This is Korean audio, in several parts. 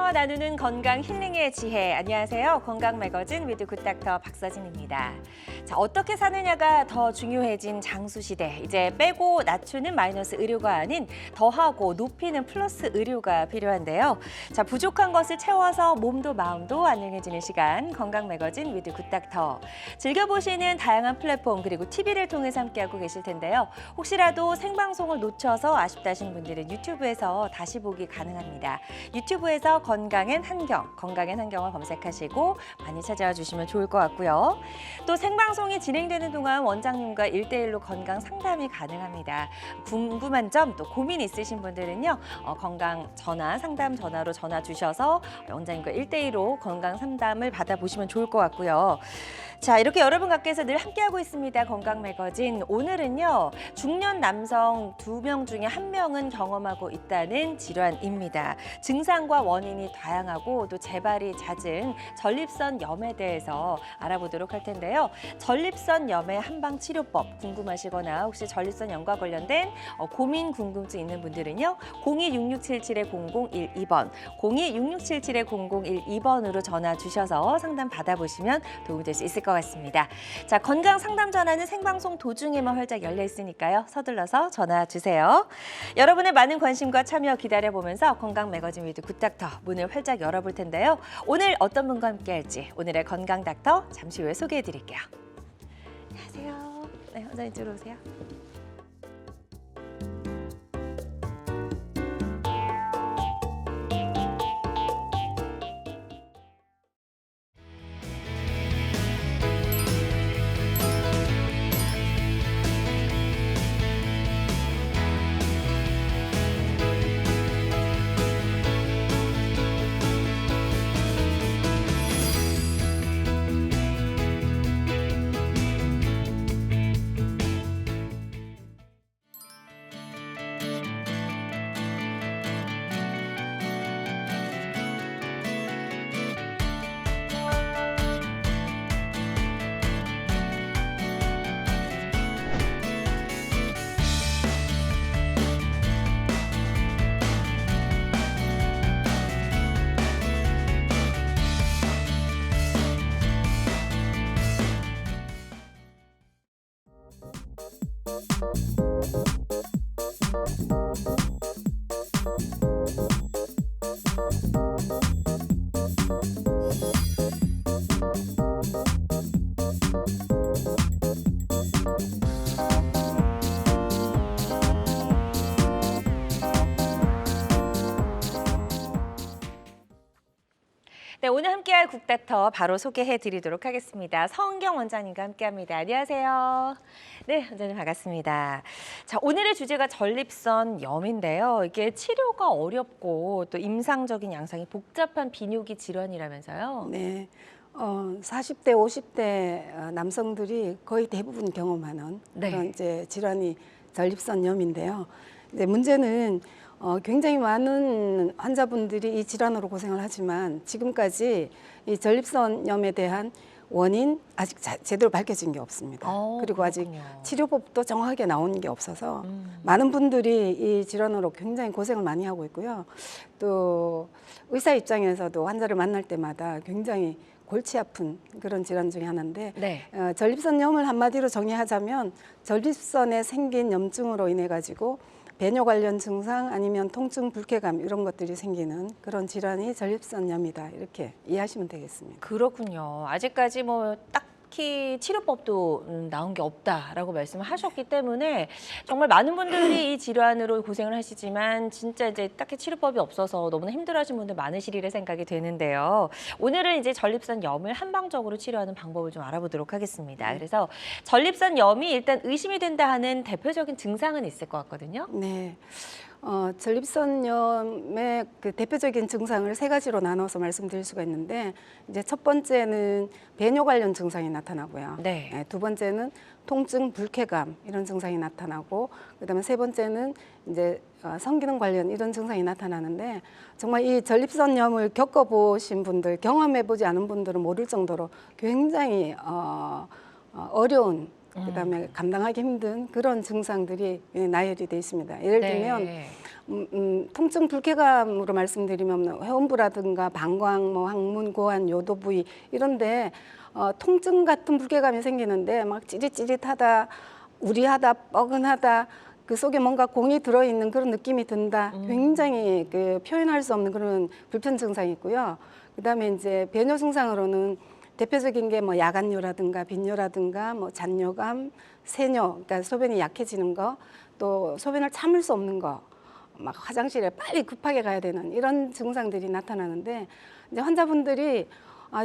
닥터와 나누는 건강 힐링의 지혜. 안녕하세요. 건강 매거진 위드 굿닥터 박서진입니다. 자, 어떻게 사느냐가 더 중요해진 장수 시대. 이제 빼고 낮추는 마이너스 의료가 아닌 더하고 높이는 플러스 의료가 필요한데요. 자, 부족한 것을 채워서 몸도 마음도 안녕해지는 시간. 건강 매거진 위드 굿닥터. 즐겨보시는 다양한 플랫폼 그리고 TV를 통해서 함께하고 계실 텐데요. 혹시라도 생방송을 놓쳐서 아쉽다 하신 분들은 유튜브에서 다시 보기 가능합니다. 유튜브에서 건강엔 한경, 건강엔 한경을 검색하시고 많이 찾아와 주시면 좋을 것 같고요. 또 생방송이 진행되는 동안 원장님과 1대1로 건강 상담이 가능합니다. 궁금한 점, 또 고민 있으신 분들은요. 건강 전화, 상담 전화로 전화 주셔서 원장님과 1대1로 건강 상담을 받아보시면 좋을 것 같고요. 자, 이렇게 여러분 께서 늘 함께하고 있습니다. 건강 매거진. 오늘은요. 중년 남성 2명 중에 1명은 경험하고 있다는 질환입니다. 증상과 원인이 다양하고 또 재발이 잦은 전립선염에 대해서 알아보도록 할 텐데요. 전립선염의 한방치료법 궁금하시거나 혹시 전립선염과 관련된 고민, 궁금증 있는 분들은요. 02-6677-0012번, 02-6677-0012번으로 전화 주셔서 상담 받아보시면 도움이 될 수 있을 것 같습니다. 자, 건강 상담 전화는 생방송 도중에만 활짝 열려 있으니까요. 서둘러서 전화 주세요. 여러분의 많은 관심과 참여 기다려보면서 건강 매거진 위드 굿닥터 문을 활짝 열어볼 텐데요. 오늘 어떤 분과 함께할지 오늘의 건강 닥터 잠시 후에 소개해드릴게요. 안녕하세요. 네, 원장님 이쪽으로 오세요. 네, 오늘 함께할 국닥터 바로 소개해드리도록 하겠습니다. 서은경 원장님과 함께합니다. 안녕하세요. 네, 원장님 반갑습니다. 자, 오늘의 주제가 전립선염인데요. 이게 치료가 어렵고 또 임상적인 양상이 복잡한 비뇨기 질환이라면서요. 네, 40대, 50대 남성들이 거의 대부분 경험하는 네. 그런 이제 질환이 전립선염인데요. 이제 문제는 굉장히 많은 환자분들이 이 질환으로 고생을 하지만 지금까지 이 전립선염에 대한 원인 아직 제대로 밝혀진 게 없습니다. 그리고 그렇군요. 아직 치료법도 정확하게 나온 게 없어서 많은 분들이 이 질환으로 굉장히 고생을 많이 하고 있고요. 또 의사 입장에서도 환자를 만날 때마다 굉장히 골치 아픈 그런 질환 중에 하나인데 네. 전립선염을 한마디로 정의하자면 전립선에 생긴 염증으로 인해 가지고 배뇨 관련 증상 아니면 통증, 불쾌감 이런 것들이 생기는 그런 질환이 전립선염이다 이렇게 이해하시면 되겠습니다. 그렇군요. 아직까지 뭐 딱히 치료법도 나온 게 없다라고 말씀을 하셨기 때문에 정말 많은 분들이 이 질환으로 고생을 하시지만 진짜 이제 딱히 치료법이 없어서 너무나 힘들어하신 분들 많으시리라 생각이 되는데요. 오늘은 이제 전립선염을 한방적으로 치료하는 방법을 좀 알아보도록 하겠습니다. 그래서 전립선염이 일단 의심이 된다 하는 대표적인 증상은 있을 것 같거든요. 네. 전립선염의 그 대표적인 증상을 3가지로 나눠서 말씀드릴 수가 있는데 이제 첫 번째는 배뇨 관련 증상이 나타나고요. 네. 두 번째는 통증, 불쾌감 이런 증상이 나타나고 그다음에 세 번째는 이제 성기능 관련 이런 증상이 나타나는데 정말 이 전립선염을 겪어보신 분들, 경험해보지 않은 분들은 모를 정도로 굉장히 어려운 그다음에 감당하기 힘든 그런 증상들이 나열이 돼 있습니다. 예를 들면 통증 불쾌감으로 말씀드리면 회원부라든가 방광, 뭐 항문, 고환, 요도 부위 이런데 통증 같은 불쾌감이 생기는데 막 찌릿찌릿하다, 우리하다, 뻐근하다. 그 속에 뭔가 공이 들어있는 그런 느낌이 든다. 굉장히 그 표현할 수 없는 그런 불편 증상이 있고요. 그다음에 이제 배뇨 증상으로는 대표적인 게 뭐 야간뇨라든가 빈뇨라든가 뭐 잔뇨감, 세뇨, 그러니까 소변이 약해지는 거, 또 소변을 참을 수 없는 거, 막 화장실에 빨리 급하게 가야 되는 이런 증상들이 나타나는데 이제 환자분들이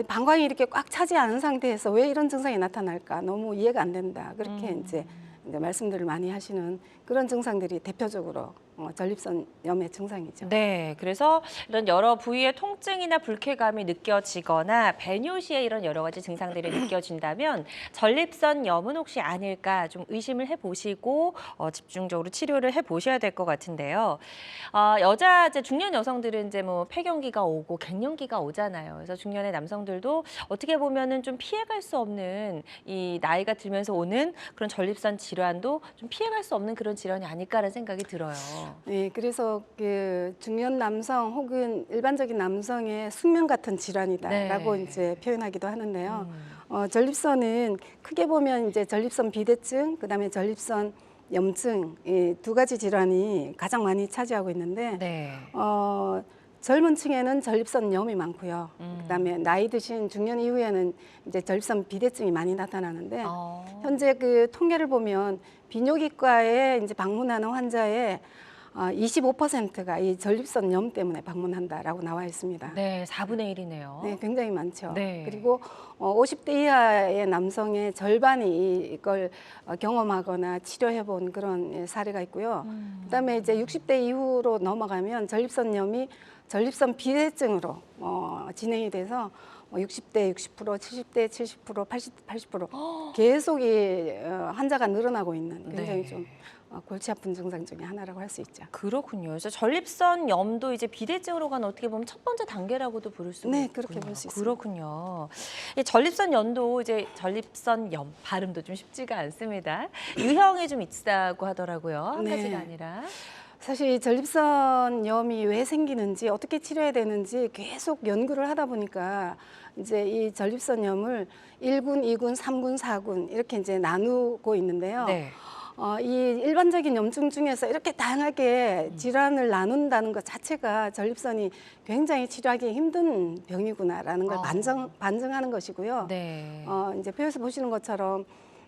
방광이 이렇게 꽉 차지 않은 상태에서 왜 이런 증상이 나타날까 너무 이해가 안 된다. 그렇게 이제 말씀들을 많이 하시는 그런 증상들이 대표적으로 전립선염의 증상이죠. 네, 그래서 이런 여러 부위의 통증이나 불쾌감이 느껴지거나 배뇨 시에 이런 여러 가지 증상들이 느껴진다면 전립선염은 혹시 아닐까 좀 의심을 해보시고 집중적으로 치료를 해보셔야 될 것 같은데요. 여자 이제 중년 여성들은 이제 뭐 폐경기가 오고 갱년기가 오잖아요. 그래서 중년의 남성들도 어떻게 보면은 좀 피해갈 수 없는 이 나이가 들면서 오는 그런 전립선 질환도 좀 피해갈 수 없는 그런 질환이 아닐까라는 생각이 들어요. 네, 그래서 그 중년 남성 혹은 일반적인 남성의 숙명 같은 질환이다라고 네. 이제 표현하기도 하는데요. 전립선은 크게 보면 이제 전립선 비대증, 그다음에 전립선 염증 이 두 가지 질환이 가장 많이 차지하고 있는데 네. 젊은 층에는 전립선염이 많고요. 그다음에 나이 드신 중년 이후에는 이제 전립선 비대증이 많이 나타나는데 현재 그 통계를 보면 비뇨기과에 이제 방문하는 환자의 25%가 이 전립선염 때문에 방문한다라고 나와 있습니다. 네, 4분의 1이네요. 네, 굉장히 많죠. 네. 그리고 50대 이하의 남성의 절반이 이걸 경험하거나 치료해 본 그런 사례가 있고요. 그다음에 이제 60대 이후로 넘어가면 전립선염이 전립선 비대증으로 진행이 돼서 60대 60%, 70대 70%, 80% 계속 이 환자가 늘어나고 있는 굉장히 네. 좀 골치 아픈 증상 중에 하나라고 할 수 있죠. 그렇군요. 그래서 전립선염도 이제 비대증으로 가는 어떻게 보면 첫 번째 단계라고도 부를 수가 네, 있군요. 그렇게 볼 수 있습니다. 그렇군요. 이 전립선염도 이제 전립선염 발음도 좀 쉽지가 않습니다. 유형이 좀 있다고 하더라고요. 한 네. 가지가 아니라. 사실 이 전립선염이 왜 생기는지 어떻게 치료해야 되는지 계속 연구를 하다 보니까 이제 이 전립선염을 1군, 2군, 3군, 4군 이렇게 이제 나누고 있는데요. 네. 이 일반적인 염증 중에서 이렇게 다양하게 질환을 나눈다는 것 자체가 전립선이 굉장히 치료하기 힘든 병이구나라는 걸 반증하는 것이고요. 네. 이제 표에서 보시는 것처럼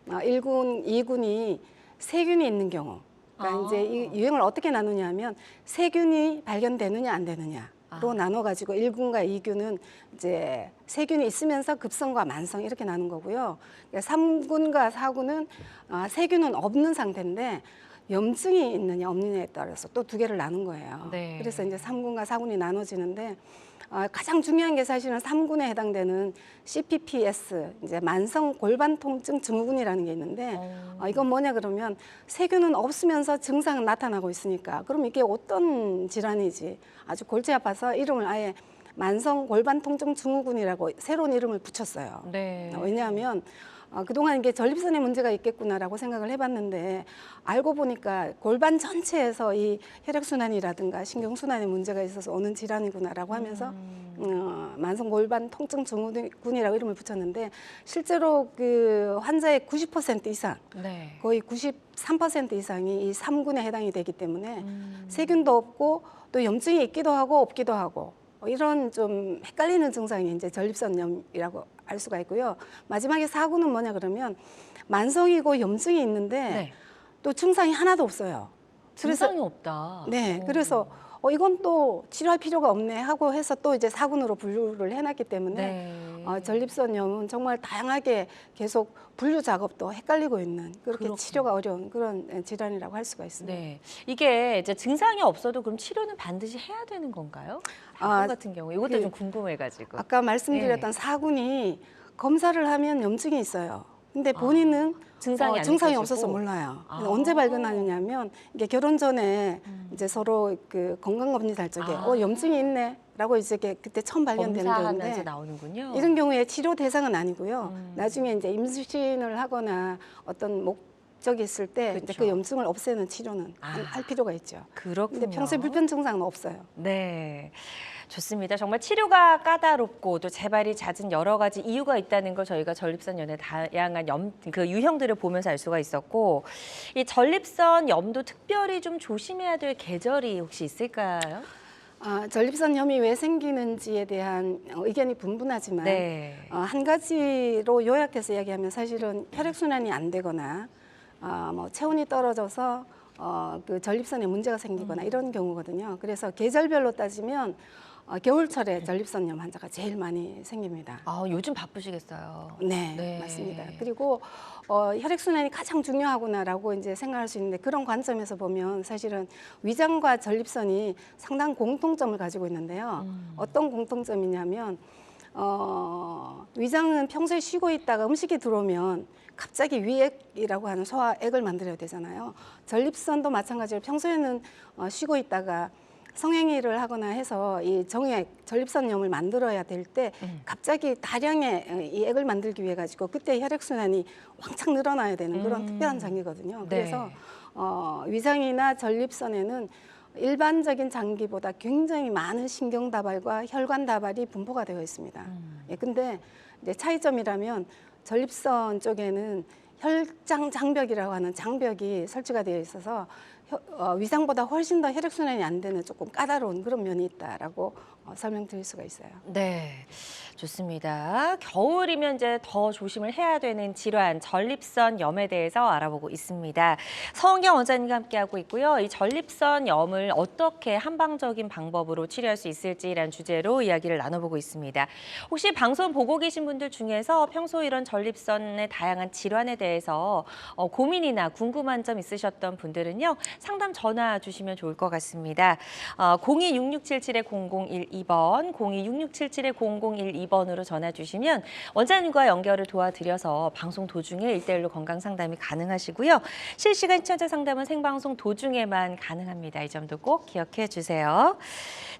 1군, 2군이 세균이 있는 경우 그러니까 이제 이 유형을 어떻게 나누냐면 세균이 발견되느냐 안 되느냐로 나눠가지고 1군과 2군은 이제 세균이 있으면서 급성과 만성 이렇게 나눈 거고요. 그러니까 3군과 4군은 세균은 없는 상태인데 염증이 있느냐 없느냐에 따라서 또 두 개를 나눈 거예요. 네. 그래서 이제 3군과 4군이 나눠지는데 가장 중요한 게 사실은 3군에 해당되는 CPPS, 이제 만성 골반 통증 증후군이라는 게 있는데 이건 뭐냐 그러면 세균은 없으면서 증상은 나타나고 있으니까 그럼 이게 어떤 질환이지 아주 골치 아파서 이름을 아예 만성 골반 통증 증후군이라고 새로운 이름을 붙였어요. 네. 왜냐하면 그동안 이게 전립선에 문제가 있겠구나라고 생각을 해봤는데 알고 보니까 골반 전체에서 이 혈액순환이라든가 신경순환에 문제가 있어서 오는 질환이구나라고 하면서 만성 골반 통증 증후군이라고 이름을 붙였는데 실제로 그 환자의 90% 이상 네. 거의 93% 이상이 이 3군에 해당이 되기 때문에 세균도 없고 또 염증이 있기도 하고 없기도 하고 이런 좀 헷갈리는 증상이 이제 전립선염이라고 알 수가 있고요. 마지막에 4군은 뭐냐 그러면 만성이고 염증이 있는데 네. 또 증상이 하나도 없어요. 증상이 없다. 네, 그래서 이건 또 치료할 필요가 없네 하고 해서 또 이제 4군으로 분류를 해놨기 때문에 네. 전립선염은 정말 다양하게 계속 분류 작업도 헷갈리고 있는 그렇게 그렇군요. 치료가 어려운 그런 질환이라고 할 수가 있습니다. 네. 이게 이제 증상이 없어도 그럼 치료는 반드시 해야 되는 건가요? 방금 같은 경우 이것도 좀 궁금해가지고. 아까 말씀드렸던 네. 4군이 검사를 하면 염증이 있어요. 근데 본인은 증상이 안 증상이 느껴지고? 없어서 몰라요. 그래서 언제 발견하느냐면 이게 결혼 전에 이제 서로 그 건강검진 할 적에 염증이 있네라고 이제 그때 처음 발견되는 검사하면서 경우인데 나오는군요. 이런 경우에 치료 대상은 아니고요. 나중에 이제 임신을 하거나 어떤 목적이 있을 때 이제 그쵸. 그 염증을 없애는 치료는 아. 할 필요가 있죠. 그렇군요. 근데 평소에 불편 증상은 없어요. 네. 좋습니다. 정말 치료가 까다롭고 또 재발이 잦은 여러 가지 이유가 있다는 걸 저희가 전립선염의 다양한 그 유형들을 보면서 알 수가 있었고, 이 전립선염도 특별히 좀 조심해야 될 계절이 혹시 있을까요? 전립선염이 왜 생기는지에 대한 의견이 분분하지만 네. 한 가지로 요약해서 이야기하면 사실은 혈액순환이 안 되거나 뭐 체온이 떨어져서 그 전립선에 문제가 생기거나 이런 경우거든요. 그래서 계절별로 따지면 겨울철에 전립선염 환자가 제일 많이 생깁니다. 요즘 바쁘시겠어요. 네, 네. 맞습니다. 그리고 혈액순환이 가장 중요하구나라고 이제 생각할 수 있는데 그런 관점에서 보면 사실은 위장과 전립선이 상당한 공통점을 가지고 있는데요. 어떤 공통점이냐면 위장은 평소에 쉬고 있다가 음식이 들어오면 갑자기 위액이라고 하는 소화액을 만들어야 되잖아요. 전립선도 마찬가지로 평소에는 쉬고 있다가 성행위를 하거나 해서 이 정액, 전립선염을 만들어야 될 때 갑자기 다량의 이 액을 만들기 위해 가지고 그때 혈액순환이 왕창 늘어나야 되는 그런 특별한 장기거든요. 네. 그래서 위장이나 전립선에는 일반적인 장기보다 굉장히 많은 신경다발과 혈관다발이 분포가 되어 있습니다. 예, 근데 이제 차이점이라면 전립선 쪽에는 혈장 장벽이라고 하는 장벽이 설치가 되어 있어서 위장보다 훨씬 더 혈액순환이 안 되는 조금 까다로운 그런 면이 있다라고 설명드릴 수가 있어요. 네, 좋습니다. 겨울이면 이제 더 조심을 해야 되는 질환, 전립선염에 대해서 알아보고 있습니다. 서은경 원장님과 함께하고 있고요. 이 전립선염을 어떻게 한방적인 방법으로 치료할 수 있을지라는 주제로 이야기를 나눠보고 있습니다. 혹시 방송 보고 계신 분들 중에서 평소 이런 전립선의 다양한 질환에 대해서 고민이나 궁금한 점 있으셨던 분들은요, 상담 전화 주시면 좋을 것 같습니다. 026677-0012번, 026677-0012번으로 전화 주시면 원장님과 연결을 도와드려서 방송 도중에 1대1로 건강 상담이 가능하시고요. 실시간 시청자 상담은 생방송 도중에만 가능합니다. 이 점도 꼭 기억해 주세요.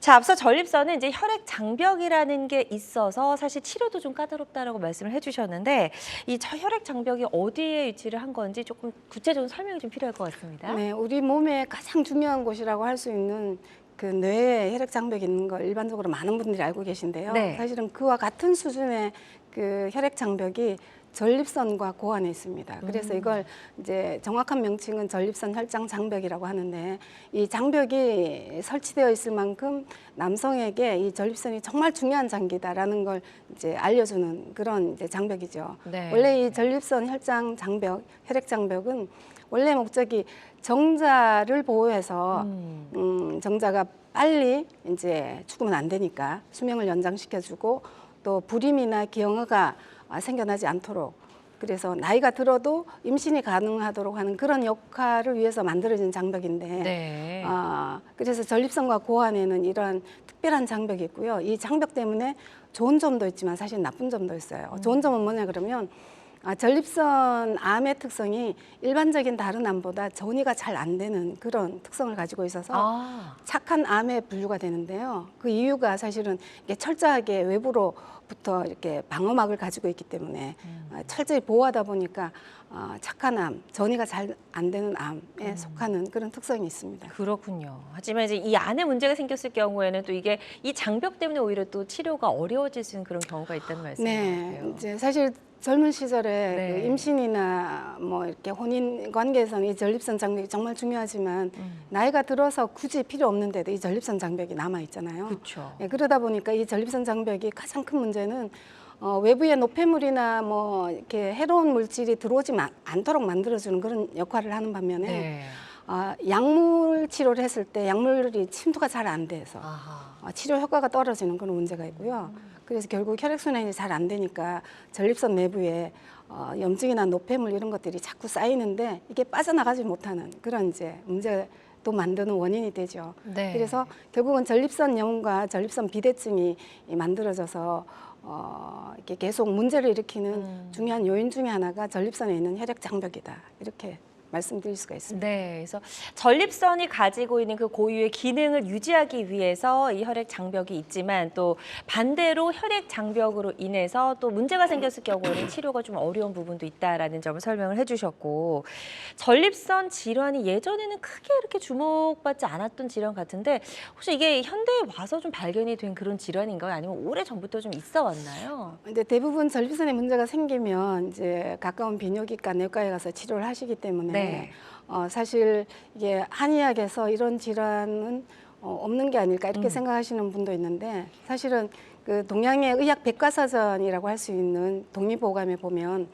자, 앞서 전립선은 이제 혈액 장벽이라는 게 있어서 사실 치료도 좀 까다롭다라고 말씀을 해주셨는데 이 혈액 장벽이 어디에 위치를 한 건지 조금 구체적인 설명이 좀 필요할 것 같습니다. 네, 우리 몸에 가장 중요한 곳이라고 할 수 있는 그 뇌에 혈액 장벽이 있는 걸 일반적으로 많은 분들이 알고 계신데요. 네. 사실은 그와 같은 수준의 그 혈액 장벽이 전립선과 고환에 있습니다. 그래서 이걸 이제 정확한 명칭은 전립선 혈장 장벽이라고 하는데 이 장벽이 설치되어 있을 만큼 남성에게 이 전립선이 정말 중요한 장기다라는 걸 이제 알려주는 그런 이제 장벽이죠. 네. 원래 이 전립선 혈장 장벽, 혈액 장벽은 원래 목적이 정자를 보호해서 정자가 빨리 이제 죽으면 안 되니까 수명을 연장시켜주고 또 불임이나 기형아가 생겨나지 않도록 그래서 나이가 들어도 임신이 가능하도록 하는 그런 역할을 위해서 만들어진 장벽인데 네. 그래서 전립선과 고환에는 이러한 특별한 장벽이 있고요. 이 장벽 때문에 좋은 점도 있지만 사실 나쁜 점도 있어요. 좋은 점은 뭐냐 그러면 전립선 암의 특성이 일반적인 다른 암보다 전이가 잘 안 되는 그런 특성을 가지고 있어서 착한 암에 분류가 되는데요. 그 이유가 사실은 이게 철저하게 외부로부터 이렇게 방어막을 가지고 있기 때문에 철저히 보호하다 보니까 착한 암, 전이가 잘 안 되는 암에 속하는 그런 특성이 있습니다. 그렇군요. 하지만 이제 이 안에 문제가 생겼을 경우에는 또 이게 이 장벽 때문에 오히려 또 치료가 어려워질 수 있는 그런 경우가 있다는 말씀인 것 네, 같아요. 이제 사실 젊은 시절에 네. 그 임신이나 뭐 이렇게 혼인 관계에서는 이 전립선 장벽이 정말 중요하지만 나이가 들어서 굳이 필요 없는데도 이 전립선 장벽이 남아 있잖아요. 그렇죠. 네, 그러다 보니까 이 전립선 장벽이 가장 큰 문제는 외부의 노폐물이나 뭐 이렇게 해로운 물질이 들어오지 않도록 만들어주는 그런 역할을 하는 반면에 네. 약물 치료를 했을 때 약물이 침투가 잘 안 돼서 아하. 치료 효과가 떨어지는 그런 문제가 있고요. 그래서 결국 혈액순환이 잘 안 되니까 전립선 내부에 염증이나 노폐물 이런 것들이 자꾸 쌓이는데 이게 빠져나가지 못하는 그런 이제 문제도 만드는 원인이 되죠. 네. 그래서 결국은 전립선염과 전립선 비대증이 만들어져서 이렇게 계속 문제를 일으키는 중요한 요인 중에 하나가 전립선에 있는 혈액 장벽이다. 이렇게 말씀드릴 수가 있습니다. 네, 그래서 전립선이 가지고 있는 그 고유의 기능을 유지하기 위해서 이 혈액 장벽이 있지만 또 반대로 혈액 장벽으로 인해서 또 문제가 생겼을 경우에는 치료가 좀 어려운 부분도 있다라는 점을 설명을 해주셨고, 전립선 질환이 예전에는 크게 이렇게 주목받지 않았던 질환 같은데 혹시 이게 현대에 와서 좀 발견이 된 그런 질환인가요? 아니면 오래 전부터 좀 있어 왔나요? 근데 대부분 전립선에 문제가 생기면 이제 가까운 비뇨기과, 내과에 가서 치료를 하시기 때문에 네. 사실 이게 한의학에서 이런 질환은 없는 게 아닐까 이렇게 생각하시는 분도 있는데, 사실은 그 동양의 의학 백과사전이라고 할 수 있는 독립보감에 보면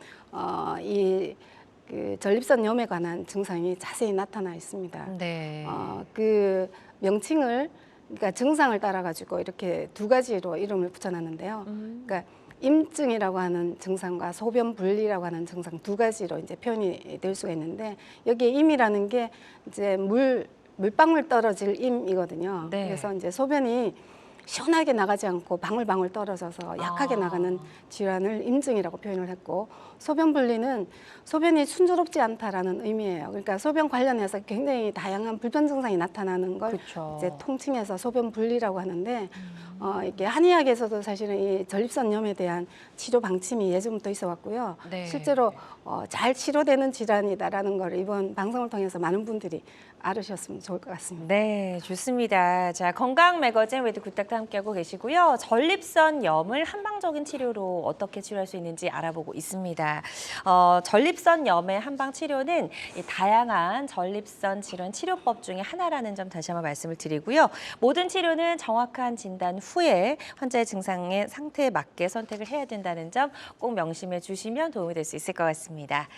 그 전립선염에 관한 증상이 자세히 나타나 있습니다. 네. 그 명칭을, 그러니까 증상을 따라 가지고 이렇게 두 가지로 이름을 붙여놨는데요. 그러니까 임증이라고 하는 증상과 소변 분리라고 하는 증상 두 가지로 이제 표현이 될 수가 있는데, 여기에 임이라는 게 이제 물방울 떨어질 임이거든요. 네. 그래서 이제 소변이 시원하게 나가지 않고 방울방울 떨어져서 약하게 나가는 질환을 임증이라고 표현을 했고, 소변 분리는 소변이 순조롭지 않다라는 의미예요. 그러니까 소변 관련해서 굉장히 다양한 불편 증상이 나타나는 걸 그쵸. 이제 통칭해서 소변 분리라고 하는데, 이게 한의학에서도 사실은 이 전립선염에 대한 치료 방침이 예전부터 있어 왔고요. 네. 실제로 잘 치료되는 질환이다라는 걸 이번 방송을 통해서 많은 분들이 알으셨으면 좋을 것 같습니다. 네, 좋습니다. 자, 건강 매거진 위드 굿닥터 함께하고 계시고요. 전립선염을 한방적인 치료로 어떻게 치료할 수 있는지 알아보고 있습니다. 전립선염의 한방 치료는 이 다양한 전립선 질환 치료법 중에 하나라는 점 다시 한번 말씀을 드리고요. 모든 치료는 정확한 진단 후에 환자의 증상의 상태에 맞게 선택을 해야 된다는 점 꼭 명심해 주시면 도움이 될 수 있을 것 같습니다.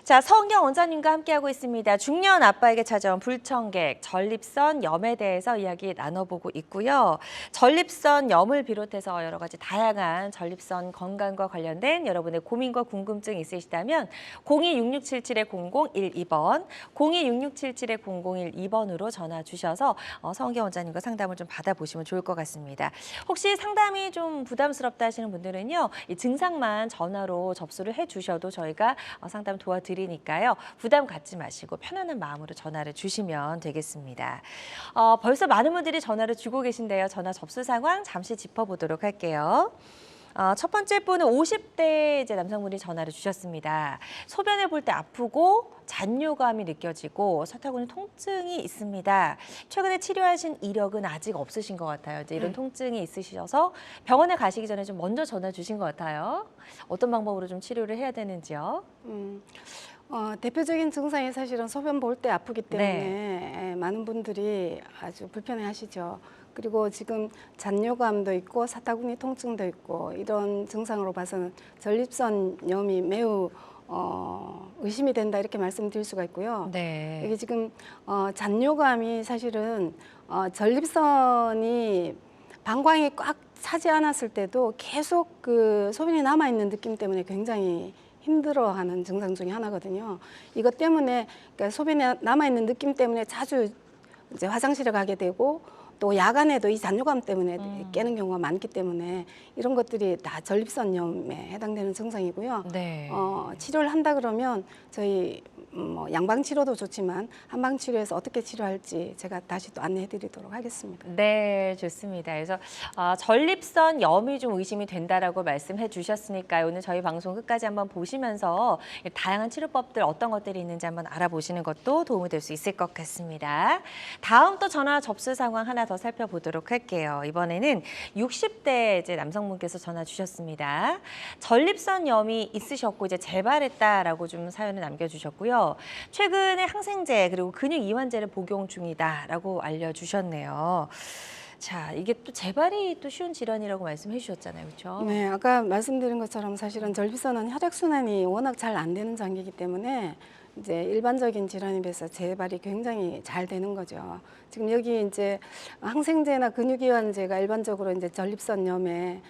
자, 서은경 원장님과 함께하고 있습니다. 중년 아빠에게 찾아온 불청객, 전립선염에 대해서 이야기 나눠보고 있고요. 전립선염을 비롯해서 여러 가지 다양한 전립선 건강과 관련된 여러분의 고민과 궁금증이 있으시다면 02-6677-0012번, 02-6677-0012번으로 전화 주셔서 서은경 원장님과 상담을 좀 받아보시면 좋을 것 같습니다. 혹시 상담이 좀 부담스럽다 하시는 분들은요, 이 증상만 전화로 접수를 해주셔도 저희가 상담 도와드리니까요. 부담 갖지 마시고 편안한 마음으로 전화를 주시면 되겠습니다. 벌써 많은 분들이 전화를 주고 계신데요. 전화 접수 상황 잠시 짚어보도록 할게요. 첫 번째 분은 50대 이제 남성분이 전화를 주셨습니다. 소변을 볼 때 아프고 잔뇨감이 느껴지고 사타구니 통증이 있습니다. 최근에 치료하신 이력은 아직 없으신 것 같아요. 이제 이런 통증이 있으셔서 병원에 가시기 전에 좀 먼저 전화 주신 것 같아요. 어떤 방법으로 좀 치료를 해야 되는지요? 대표적인 증상이 사실은 소변 볼 때 아프기 때문에 많은 분들이 아주 불편해하시죠. 그리고 지금 잔뇨감도 있고 사타구니 통증도 있고 이런 증상으로 봐서는 전립선염이 매우 의심이 된다 이렇게 말씀드릴 수가 있고요. 네. 여기 지금 잔뇨감이 사실은 전립선이 방광이 꽉 차지 않았을 때도 계속 그 소변이 남아 있는 느낌 때문에 굉장히 힘들어하는 증상 중에 하나거든요. 이것 때문에 그러니까 소변이 남아 있는 느낌 때문에 자주 이제 화장실에 가게 되고, 또 야간에도 이 잔뇨감 때문에 깨는 경우가 많기 때문에 이런 것들이 다 전립선염에 해당되는 증상이고요. 네. 치료를 한다 그러면 저희 양방 치료도 좋지만 한방 치료에서 어떻게 치료할지 제가 다시 또 안내해드리도록 하겠습니다. 네, 좋습니다. 그래서 전립선염이 좀 의심이 된다라고 말씀해 주셨으니까요. 오늘 저희 방송 끝까지 한번 보시면서 다양한 치료법들 어떤 것들이 있는지 한번 알아보시는 것도 도움이 될 수 있을 것 같습니다. 다음 또 전화 접수 상황 하나 더 살펴보도록 할게요. 이번에는 60대 이제 남성분께서 전화 주셨습니다. 전립선염이 있으셨고 이제 재발했다라고 좀 사연을 남겨주셨고요. 최근에 항생제 그리고 근육 이완제를 복용 중이다라고 알려주셨네요. 자, 이게 또 재발이 또 쉬운 질환이라고 말씀해 주셨잖아요, 그렇죠? 네, 아까 말씀드린 것처럼 사실은 전립선은 혈액순환이 워낙 잘 안 되는 장기이기 때문에 이제 일반적인 질환에 비해서 재발이 굉장히 잘 되는 거죠. 지금 여기 이제 항생제나 근육이완제가 일반적으로 이제 전립선염에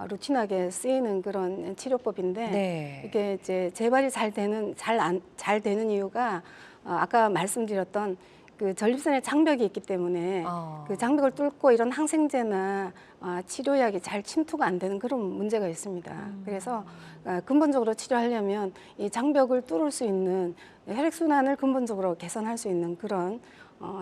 루틴하게 쓰이는 그런 치료법인데, 네. 이게 이제 재발이 잘 되는 이유가 아까 말씀드렸던 그 전립선에 장벽이 있기 때문에 그 장벽을 뚫고 이런 항생제나 치료약이 잘 침투가 안 되는 그런 문제가 있습니다. 그래서 근본적으로 치료하려면 이 장벽을 뚫을 수 있는 혈액순환을 근본적으로 개선할 수 있는 그런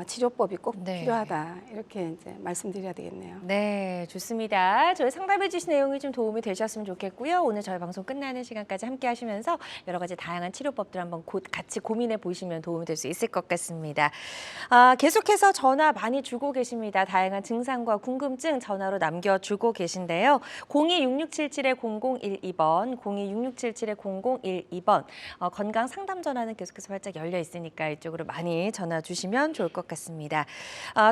치료법이 꼭 네. 필요하다 이렇게 이제 말씀드려야 되겠네요. 네, 좋습니다. 저희 상담해 주신 내용이 좀 도움이 되셨으면 좋겠고요. 오늘 저희 방송 끝나는 시간까지 함께 하시면서 여러 가지 다양한 치료법들 한번 같이 고민해 보시면 도움이 될 수 있을 것 같습니다. 계속해서 전화 많이 주고 계십니다. 다양한 증상과 궁금증 전화로 남겨주고 계신데요. 026677-0012번, 026677-0012번 건강 상담 전화는 계속해서 활짝 열려 있으니까 이쪽으로 많이 전화 주시면 좋을 것 같습니다.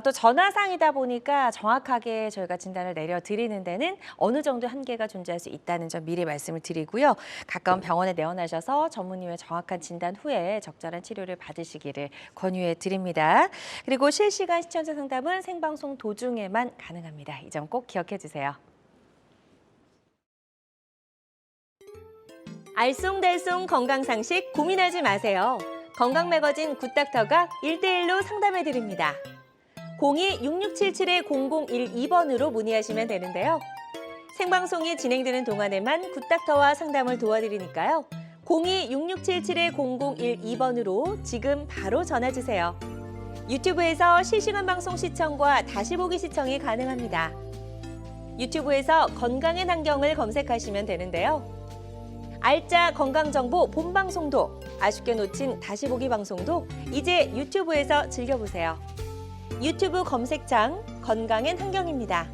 또 전화상이다 보니까 정확하게 저희가 진단을 내려드리는 데는 어느 정도 한계가 존재할 수 있다는 점 미리 말씀을 드리고요. 가까운 병원에 내원하셔서 전문의의 정확한 진단 후에 적절한 치료를 받으시기를 권유해 드립니다. 그리고 실시간 시청자 상담은 생방송 도중에만 가능합니다. 이 점 꼭 기억해 주세요. 알쏭달쏭 건강상식 고민하지 마세요. 건강매거진 굿닥터가 1대1로 상담해 드립니다. 02-6677-0012번으로 문의하시면 되는데요. 생방송이 진행되는 동안에만 굿닥터와 상담을 도와드리니까요. 02-6677-0012번으로 지금 바로 전화 주세요. 유튜브에서 실시간 방송 시청과 다시 보기 시청이 가능합니다. 유튜브에서 건강의 환경을 검색하시면 되는데요. 알짜 건강정보 본방송도, 아쉽게 놓친 다시 보기 방송도 이제 유튜브에서 즐겨보세요. 유튜브 검색창 건강엔 환경입니다.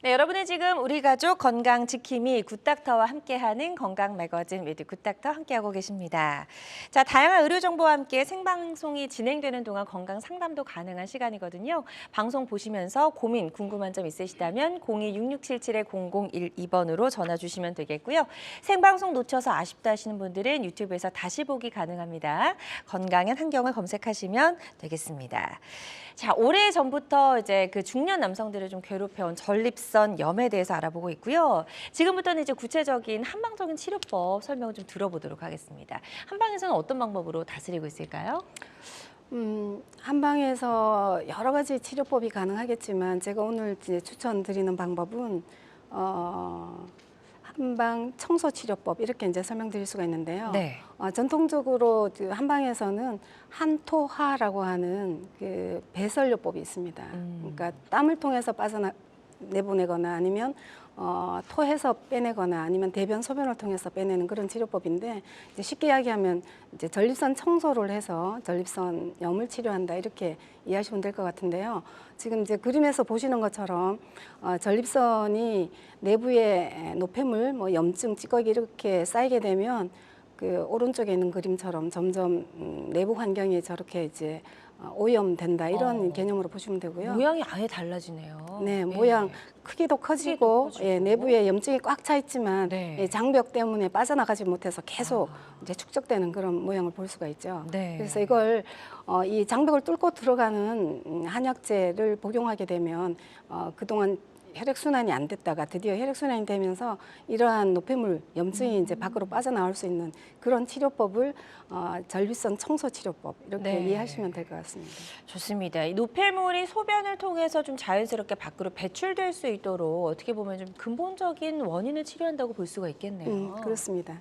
네, 여러분은 지금 우리 가족 건강 지킴이 굿닥터와 함께하는 건강 매거진 위드 굿닥터 함께하고 계십니다. 자, 다양한 의료 정보와 함께 생방송이 진행되는 동안 건강 상담도 가능한 시간이거든요. 방송 보시면서 고민, 궁금한 점 있으시다면 02-6677-0012번으로 전화 주시면 되겠고요. 생방송 놓쳐서 아쉽다 하시는 분들은 유튜브에서 다시 보기 가능합니다. 건강한 환경을 검색하시면 되겠습니다. 자, 오래 전부터 이제 그 중년 남성들을 좀 괴롭혀온 전립선 염에 대해서 알아보고 있고요. 지금부터는 이제 구체적인 한방적인 치료법 설명을 좀 들어보도록 하겠습니다. 한방에서는 어떤 방법으로 다스리고 있을까요? 한방에서 여러 가지 치료법이 가능하겠지만 제가 오늘 이제 추천드리는 방법은 한방 청소 치료법 이렇게 이제 설명드릴 수가 있는데요. 네. 전통적으로 그 한방에서는 한토하라고 하는 그 배설요법이 있습니다. 그러니까 땀을 통해서 내보내거나 아니면 토해서 빼내거나 아니면 대변 소변을 통해서 빼내는 그런 치료법인데 이제 쉽게 이야기하면 이제 전립선 청소를 해서 전립선 염을 치료한다 이렇게 이해하시면 될 것 같은데요. 지금 이제 그림에서 보시는 것처럼 전립선이 내부에 노폐물, 뭐 염증, 찌꺼기 이렇게 쌓이게 되면 그 오른쪽에 있는 그림처럼 점점 내부 환경이 저렇게 이제 오염된다 이런 개념으로 보시면 되고요. 모양이 아예 달라지네요. 네, 모양 크기도 커지고, 예, 내부에 염증이 꽉 차 있지만 네. 예, 장벽 때문에 빠져나가지 못해서 계속 이제 축적되는 그런 모양을 볼 수가 있죠. 네. 그래서 이걸 이 장벽을 뚫고 들어가는 한약재를 복용하게 되면 그동안 혈액순환이 안 됐다가 드디어 혈액순환이 되면서 이러한 노폐물, 염증이 이제 밖으로 빠져나올 수 있는 그런 치료법을 전립선 청소 치료법 이렇게 네. 이해하시면 될 것 같습니다. 좋습니다. 이 노폐물이 소변을 통해서 좀 자연스럽게 밖으로 배출될 수 있도록 어떻게 보면 좀 근본적인 원인을 치료한다고 볼 수가 있겠네요. 그렇습니다.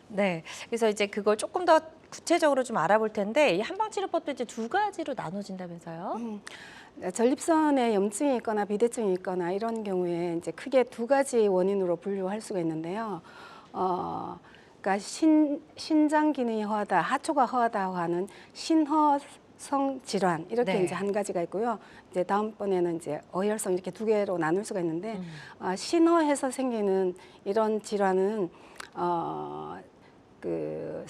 네, 그래서 이제 그걸 조금 더 구체적으로 좀 알아볼 텐데 이 한방치료법도 이제 두 가지로 나눠진다면서요? 전립선에 염증이 있거나 비대증이 있거나 이런 경우에 이제 크게 두 가지 원인으로 분류할 수가 있는데요. 그러니까 신장 기능이 허하다, 하초가 허하다고 하는 신허성 질환 이렇게 네. 이제 한 가지가 있고요. 이제 다음번에는 이제 어혈성 이렇게 두 개로 나눌 수가 있는데 신허해서 생기는 이런 질환은 그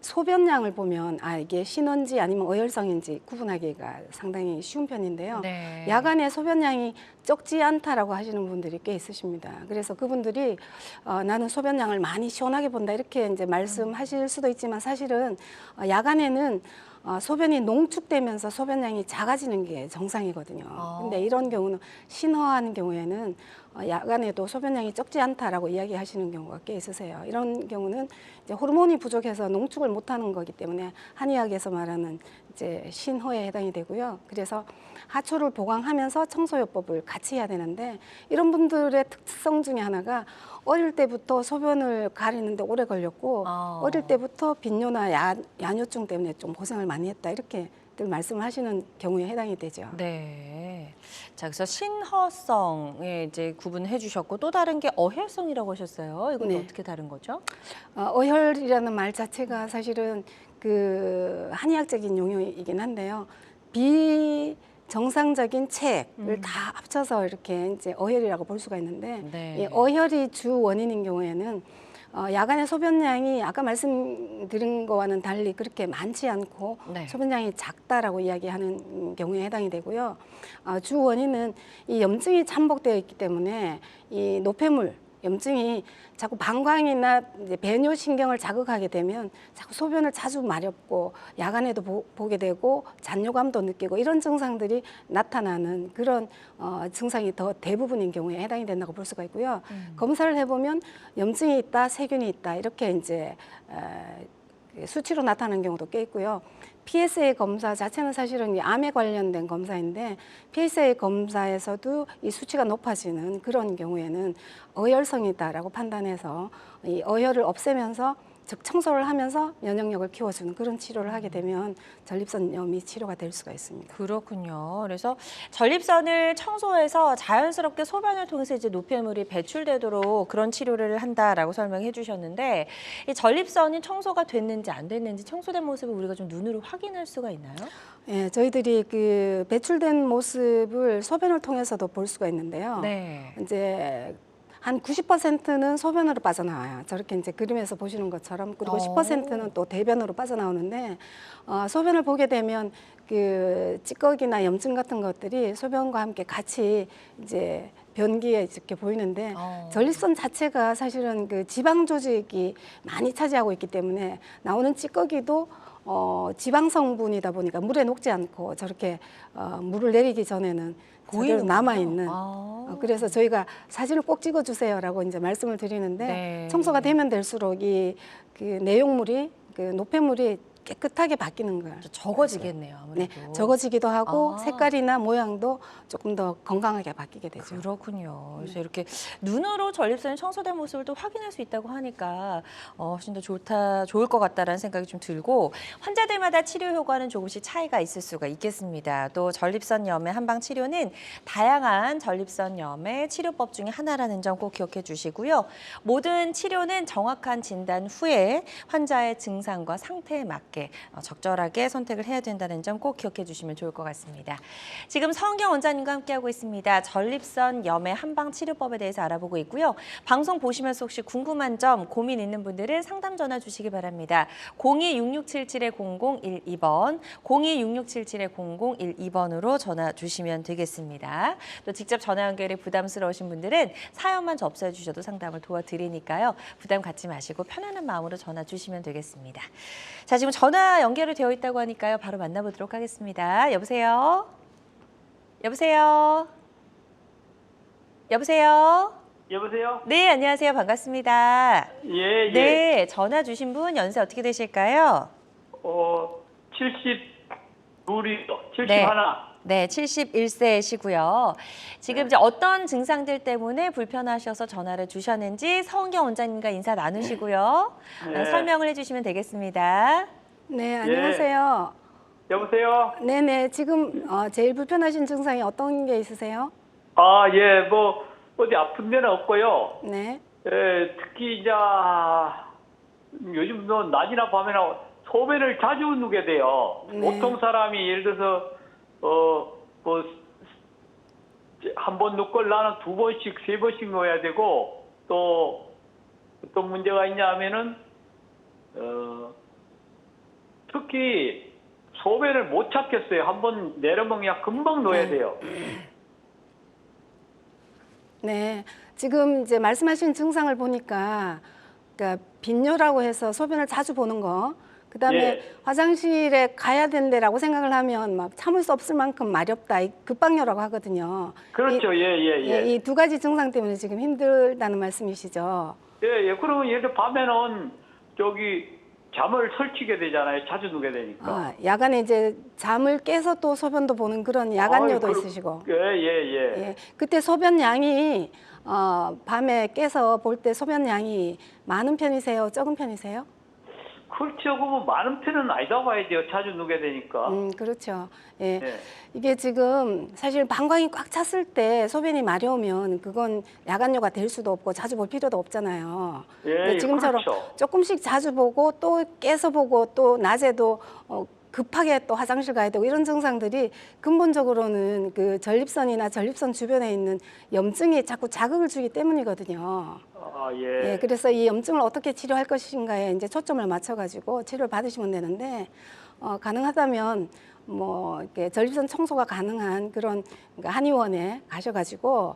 소변량을 보면 이게 신원지 아니면 어혈성인지 구분하기가 상당히 쉬운 편인데요. 네. 야간에 소변량이 적지 않다라고 하시는 분들이 꽤 있으십니다. 그래서 그분들이 나는 소변량을 많이 시원하게 본다 이렇게 이제 말씀하실 수도 있지만 사실은 야간에는 소변이 농축되면서 소변량이 작아지는 게 정상이거든요. 근데 이런 경우는 신허한 경우에는 야간에도 소변량이 적지 않다라고 이야기하시는 경우가 꽤 있으세요. 이런 경우는 이제 호르몬이 부족해서 농축을 못하는 거기 때문에 한의학에서 말하는 이제 신허에 해당이 되고요. 그래서 하초를 보강하면서 청소요법을 같이 해야 되는데 이런 분들의 특성 중에 하나가 어릴 때부터 소변을 가리는데 오래 걸렸고 어릴 때부터 빈뇨나 야뇨증 때문에 좀 고생을 많이 했다 이렇게 늘 말씀을 하시는 경우에 해당이 되죠. 네. 자, 그래서 신허성에 이제 구분해 주셨고 또 다른 게 어혈성이라고 하셨어요. 이건 네. 어떻게 다른 거죠? 어혈이라는 말 자체가 사실은 그 한의학적인 용어이긴 한데요. 비정상적인 체액을 다 합쳐서 이렇게 이제 어혈이라고 볼 수가 있는데 네. 이 어혈이 주 원인인 경우에는 야간의 소변량이 아까 말씀드린 거와는 달리 그렇게 많지 않고 네. 소변량이 작다라고 이야기하는 경우에 해당이 되고요. 주 원인은 이 염증이 참복되어 있기 때문에 이 노폐물 염증이 자꾸 방광이나 이제 배뇨 신경을 자극하게 되면 자꾸 소변을 자주 마렵고 야간에도 보게 되고 잔뇨감도 느끼고 이런 증상들이 나타나는 그런 증상이 더 대부분인 경우에 해당이 된다고 볼 수가 있고요. 검사를 해보면 염증이 있다, 세균이 있다 이렇게 이제 수치로 나타나는 경우도 꽤 있고요. PSA 검사 자체는 사실은 이 암에 관련된 검사인데 PSA 검사에서도 이 수치가 높아지는 그런 경우에는 어혈성이다라고 판단해서 이 어혈을 없애면서 즉 청소를 하면서 면역력을 키워주는 그런 치료를 하게 되면 전립선염이 치료가 될 수가 있습니다. 그렇군요. 그래서 전립선을 청소해서 자연스럽게 소변을 통해서 이제 노폐물이 배출되도록 그런 치료를 한다라고 설명해 주셨는데 이 전립선이 청소가 됐는지 안 됐는지 청소된 모습을 우리가 좀 눈으로 확인할 수가 있나요? 예, 저희들이 그 배출된 모습을 소변을 통해서도 볼 수가 있는데요. 네. 이제 한 90%는 소변으로 빠져나와요. 저렇게 이제 그림에서 보시는 것처럼. 그리고 10%는 또 대변으로 빠져나오는데 소변을 보게 되면 그 찌꺼기나 염증 같은 것들이 소변과 함께 같이 이제 변기에 이렇게 보이는데 전립선 자체가 사실은 그 지방 조직이 많이 차지하고 있기 때문에 나오는 찌꺼기도 지방 성분이다 보니까 물에 녹지 않고 저렇게 물을 내리기 전에는 그대로 남아 있는. 그래서 저희가 사진을 꼭 찍어주세요라고 이제 말씀을 드리는데 네. 청소가 되면 될수록 이 그 내용물이 그 노폐물이 깨끗하게 바뀌는 거예요. 적어지겠네요, 네, 아무래도. 적어지기도 하고 아. 색깔이나 모양도 조금 더 건강하게 바뀌게 되죠. 그렇군요. 그래서 이렇게 눈으로 전립선이 청소된 모습을 또 확인할 수 있다고 하니까 훨씬 더 좋을 것 같다라는 생각이 좀 들고 환자들마다 치료 효과는 조금씩 차이가 있을 수가 있겠습니다. 또 전립선염의 한방 치료는 다양한 전립선염의 치료법 중에 하나라는 점 꼭 기억해 주시고요. 모든 치료는 정확한 진단 후에 환자의 증상과 상태에 맞게 적절하게 선택을 해야 된다는 점 꼭 기억해 주시면 좋을 것 같습니다. 지금 서은경 원장님과 함께하고 있습니다. 전립선염의 한방 치료법에 대해서 알아보고 있고요. 방송 보시면서 혹시 궁금한 점, 고민 있는 분들은 상담 전화 주시기 바랍니다. 02-6677-0012번, 02-6677-0012번으로 전화 주시면 되겠습니다. 또 직접 전화 연결이 부담스러우신 분들은 사연만 접수해 주셔도 상담을 도와드리니까요. 부담 갖지 마시고 편안한 마음으로 전화 주시면 되겠습니다. 자, 지금 전화 연결이 되어 있다고 하니까요. 바로 만나보도록 하겠습니다. 여보세요? 여보세요? 여보세요? 여보세요? 네, 안녕하세요. 반갑습니다. 예, 예. 네, 전화 주신 분 연세 어떻게 되실까요? 72이요. 71. 네. 네, 71세시고요. 지금 네. 이제 어떤 증상들 때문에 불편하셔서 전화를 주셨는지 서은경 원장님과 인사 나누시고요. 네. 설명을 해주시면 되겠습니다. 네, 안녕하세요. 여보세요? 네네, 지금 제일 불편하신 증상이 어떤 게 있으세요? 아, 예, 뭐, 어디 아픈 데는 없고요. 네. 예, 특히 이제, 요즘 뭐, 낮이나 밤에나 소변을 자주 누게 돼요. 네. 보통 사람이 예를 들어서, 뭐, 한 번 눕고 나는 2번씩, 3번씩 넣어야 되고, 또, 어떤 문제가 있냐 하면은, 특히 소변을 못 찾겠어요. 한번 내려먹으면 금방 넣어야 돼요. 네, 지금 이제 말씀하신 증상을 보니까, 그러니까 빈뇨라고 해서 소변을 자주 보는 거, 그다음에 예. 화장실에 가야 된다라고 생각을 하면 막 참을 수 없을 만큼 마렵다, 이 급박뇨라고 하거든요. 그렇죠. 예. 이 두 가지 증상 때문에 지금 힘들다는 말씀이시죠? 예. 그러면 예를 들어 밤에는 잠을 설치게 되잖아요. 자주 누게 되니까. 야간에 이제 잠을 깨서 또 소변도 보는 그런 야간뇨도 아유, 있으시고. 예. 예, 그때 소변 양이 밤에 깨서 볼 때 소변 양이 많은 편이세요? 적은 편이세요? 그렇죠. 그뭐 많은 편은 아니다 봐야 돼요. 자주 누게 되니까. 그렇죠. 예. 예. 이게 지금 사실 방광이 꽉 찼을 때 소변이 마려우면 그건 야간뇨가 될 수도 없고 자주 볼 필요도 없잖아요. 근데 지금처럼 그렇죠. 조금씩 자주 보고 또 깨서 보고 또 낮에도 급하게 또 화장실 가야 되고 이런 증상들이 근본적으로는 그 전립선이나 전립선 주변에 있는 염증이 자꾸 자극을 주기 때문이거든요. 예. 예, 그래서 이 염증을 어떻게 치료할 것인가에 이제 초점을 맞춰가지고 치료를 받으시면 되는데 가능하다면 뭐 이렇게 전립선 청소가 가능한 그런 그러니까 한의원에 가셔가지고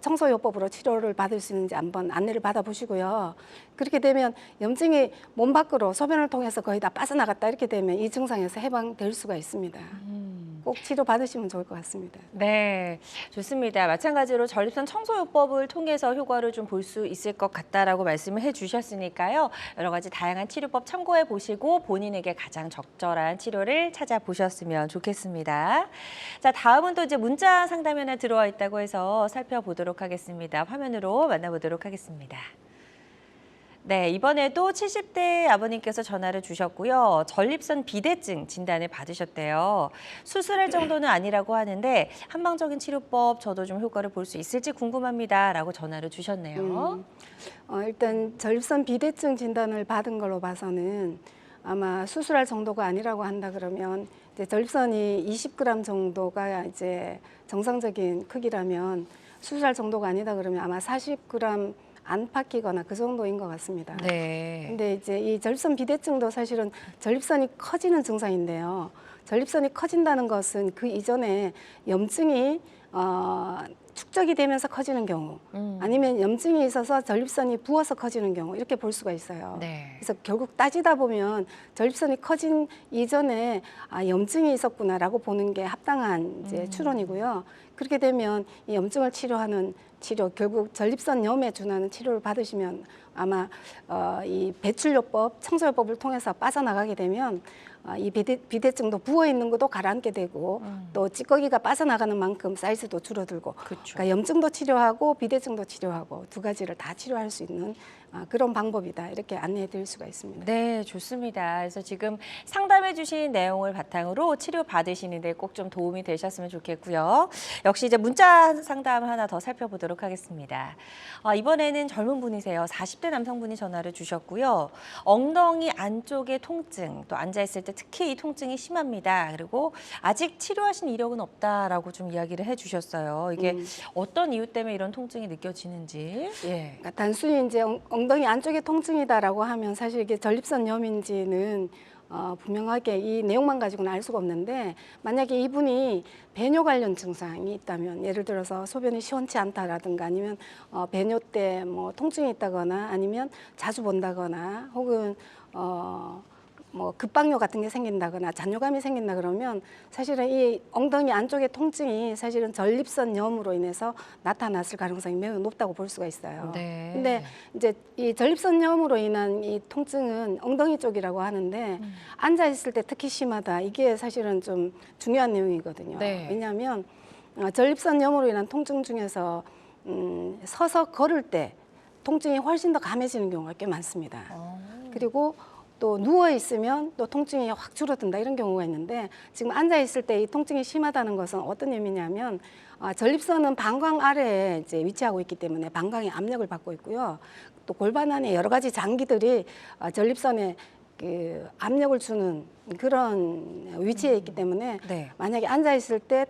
청소요법으로 치료를 받을 수 있는지 한번 안내를 받아보시고요. 그렇게 되면 염증이 몸 밖으로 소변을 통해서 거의 다 빠져나갔다 이렇게 되면 이 증상에서 해방될 수가 있습니다. 꼭 치료 받으시면 좋을 것 같습니다. 네, 좋습니다. 마찬가지로 전립선 청소요법을 통해서 효과를 좀 볼 수 있을 것 같다라고 말씀을 해주셨으니까요. 여러 가지 다양한 치료법 참고해 보시고 본인에게 가장 적절한 치료를 찾아보셨으면 좋겠습니다. 자, 다음은 또 이제 문자 상담이 하나 들어와 있다고 해서 살펴보도록 하겠습니다. 화면으로 만나보도록 하겠습니다. 네, 이번에도 70대 아버님께서 전화를 주셨고요. 전립선 비대증 진단을 받으셨대요. 수술할 정도는 아니라고 하는데 한방적인 치료법 저도 좀 효과를 볼 수 있을지 궁금합니다. 라고 전화를 주셨네요. 일단 전립선 비대증 진단을 받은 걸로 봐서는 아마 수술할 정도가 아니라고 한다 그러면 이제 전립선이 20g 정도가 이제 정상적인 크기라면 수술할 정도가 아니다 그러면 아마 40g 안팎이거나 그 정도인 것 같습니다. 네. 근데 이제 이 전립선 비대증도 사실은 전립선이 커지는 증상인데요. 전립선이 커진다는 것은 그 이전에 염증이 축적이 되면서 커지는 경우 아니면 염증이 있어서 전립선이 부어서 커지는 경우 이렇게 볼 수가 있어요. 네. 그래서 결국 따지다 보면 전립선이 커진 이전에 염증이 있었구나라고 보는 게 합당한 이제 추론이고요. 그렇게 되면 이 염증을 치료하는 치료, 결국 전립선염에 준하는 치료를 받으시면 아마 이 배출요법, 청소요법을 통해서 빠져나가게 되면 이 비대증도 부어 있는 것도 가라앉게 되고 또 찌꺼기가 빠져나가는 만큼 사이즈도 줄어들고 그렇죠. 그러니까 염증도 치료하고 비대증도 치료하고 두 가지를 다 치료할 수 있는 그런 방법이다 이렇게 안내해 드릴 수가 있습니다. 네, 좋습니다. 그래서 지금 상담해 주신 내용을 바탕으로 치료 받으시는 데 꼭 좀 도움이 되셨으면 좋겠고요. 역시 이제 문자 상담 하나 더 살펴보도록 하겠습니다. 이번에는 젊은 분이세요. 40대 남성분이 전화를 주셨고요. 엉덩이 안쪽의 통증, 또 앉아있을 때 특히 이 통증이 심합니다. 그리고 아직 치료하신 이력은 없다라고 좀 이야기를 해주셨어요. 이게 어떤 이유 때문에 이런 통증이 느껴지는지. 예. 그러니까 단순히 이제 엉덩이 안쪽에 통증이다라고 하면 사실 이게 전립선염인지는 분명하게 이 내용만 가지고는 알 수가 없는데 만약에 이분이 배뇨 관련 증상이 있다면 예를 들어서 소변이 시원치 않다라든가 아니면 배뇨 때 뭐 통증이 있다거나 아니면 자주 본다거나 혹은 뭐 급박요 같은 게 생긴다거나 잔뇨감이 생긴다 그러면 사실은 이 엉덩이 안쪽의 통증이 사실은 전립선염으로 인해서 나타났을 가능성이 매우 높다고 볼 수가 있어요. 네. 근데 이제 이 전립선염으로 인한 이 통증은 엉덩이 쪽이라고 하는데 앉아 있을 때 특히 심하다. 이게 사실은 좀 중요한 내용이거든요. 네. 왜냐하면 전립선염으로 인한 통증 중에서 서서 걸을 때 통증이 훨씬 더 감해지는 경우가 꽤 많습니다. 그리고 또 누워 있으면 또 통증이 확 줄어든다 이런 경우가 있는데 지금 앉아 있을 때 이 통증이 심하다는 것은 어떤 의미냐면 전립선은 방광 아래에 이제 위치하고 있기 때문에 방광이 압력을 받고 있고요. 또 골반 안에 여러 가지 장기들이 전립선에 그 압력을 주는 그런 위치에 있기 때문에 네. 만약에 앉아 있을 때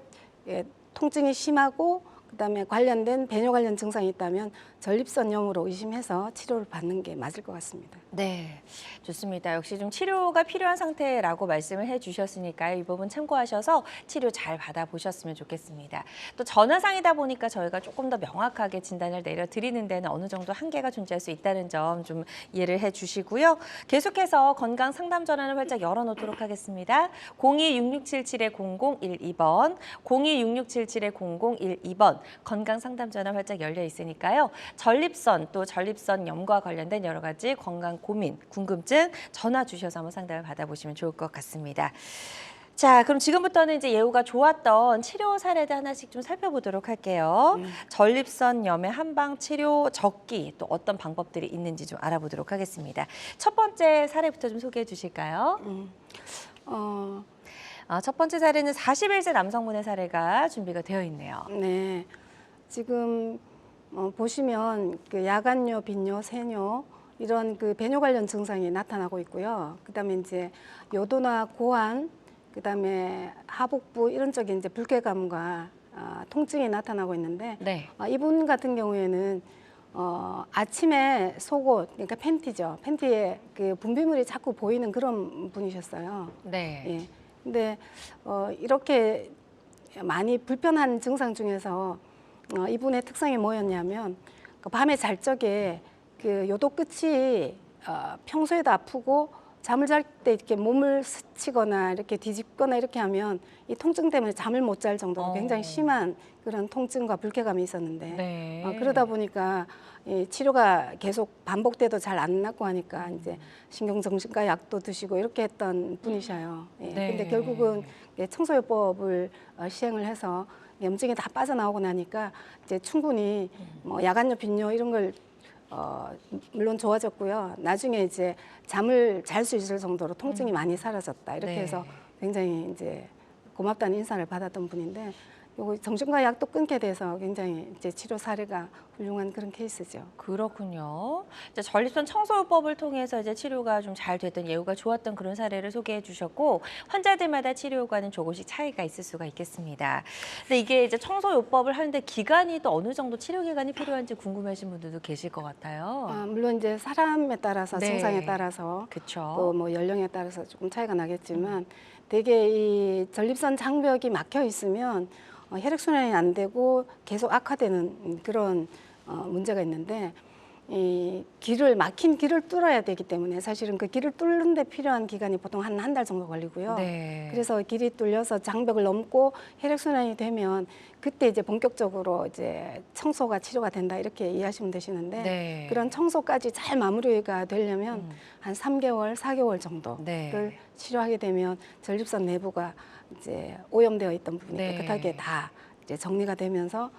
통증이 심하고 그다음에 관련된 배뇨 관련 증상이 있다면 전립선염으로 의심해서 치료를 받는 게 맞을 것 같습니다. 네, 좋습니다. 역시 좀 치료가 필요한 상태라고 말씀을 해주셨으니까요. 이 부분 참고하셔서 치료 잘 받아보셨으면 좋겠습니다. 또 전화상이다 보니까 저희가 조금 더 명확하게 진단을 내려드리는 데는 어느 정도 한계가 존재할 수 있다는 점 좀 이해를 해주시고요. 계속해서 건강 상담 전화는 활짝 열어놓도록 하겠습니다. 02-6677-0012번, 02-6677-0012번 건강 상담 전화 활짝 열려 있으니까요. 전립선 또 전립선염과 관련된 여러 가지 건강 고민, 궁금증 전화 주셔서 한번 상담을 받아보시면 좋을 것 같습니다. 자, 그럼 지금부터는 이제 예후가 좋았던 치료 사례들 하나씩 좀 살펴보도록 할게요. 전립선염의 한방 치료 적기 또 어떤 방법들이 있는지 좀 알아보도록 하겠습니다. 첫 번째 사례부터 좀 소개해 주실까요? 첫 번째 사례는 41세 남성분의 사례가 준비가 되어 있네요. 네, 지금 보시면 그 야간뇨, 빈뇨, 세뇨 이런 그 배뇨 관련 증상이 나타나고 있고요. 그다음에 이제 요도나 고환, 그다음에 하복부 이런 쪽에 이제 불쾌감과 통증이 나타나고 있는데 네. 이분 같은 경우에는 아침에 속옷, 그러니까 팬티죠. 팬티에 그 분비물이 자꾸 보이는 그런 분이셨어요. 네. 예. 근데 이렇게 많이 불편한 증상 중에서 이분의 특성이 뭐였냐면 그 밤에 잘 적에 그 요도 끝이 평소에도 아프고 잠을 잘 때 이렇게 몸을 스치거나 이렇게 뒤집거나 이렇게 하면 이 통증 때문에 잠을 못 잘 정도로 굉장히 심한 그런 통증과 불쾌감이 있었는데 네. 그러다 보니까 이 치료가 계속 반복돼도 잘 안 낫고 하니까 이제 신경정신과 약도 드시고 이렇게 했던 분이셔요. 예. 네. 근데 결국은 청소요법을 시행을 해서 염증이 다 빠져나오고 나니까 이제 충분히 뭐 야간뇨, 빈뇨 이런 걸 물론 좋아졌고요. 나중에 이제 잠을 잘 수 있을 정도로 통증이 많이 사라졌다. 이렇게 네. 해서 굉장히 이제 고맙다는 인사를 받았던 분인데 요거 정신과 약도 끊게 돼서 굉장히 이제 치료 사례가 훌륭한 그런 케이스죠. 그렇군요. 이제 전립선 청소요법을 통해서 이제 치료가 좀 잘 됐던 예후가 좋았던 그런 사례를 소개해 주셨고 환자들마다 치료 효과는 조금씩 차이가 있을 수가 있겠습니다. 근데 이게 이제 청소요법을 하는데 기간이 또 어느 정도 치료 기간이 필요한지 궁금하신 분들도 계실 것 같아요. 물론 이제 사람에 따라서 네. 증상에 따라서 그렇죠. 또 뭐 연령에 따라서 조금 차이가 나겠지만 대개 이 전립선 장벽이 막혀 있으면 혈액순환이 안 되고 계속 악화되는 그런 문제가 있는데 이 막힌 길을 뚫어야 되기 때문에 사실은 그 길을 뚫는 데 필요한 기간이 보통 한 달 정도 걸리고요. 네. 그래서 길이 뚫려서 장벽을 넘고 혈액순환이 되면 그때 이제 본격적으로 이제 청소가 치료가 된다 이렇게 이해하시면 되시는데 네. 그런 청소까지 잘 마무리가 되려면 한 3개월, 4개월 정도를 네. 치료하게 되면 전립선 내부가 이제 오염되어 있던 부분이 네. 깨끗하게 다 이제 정리가 되면서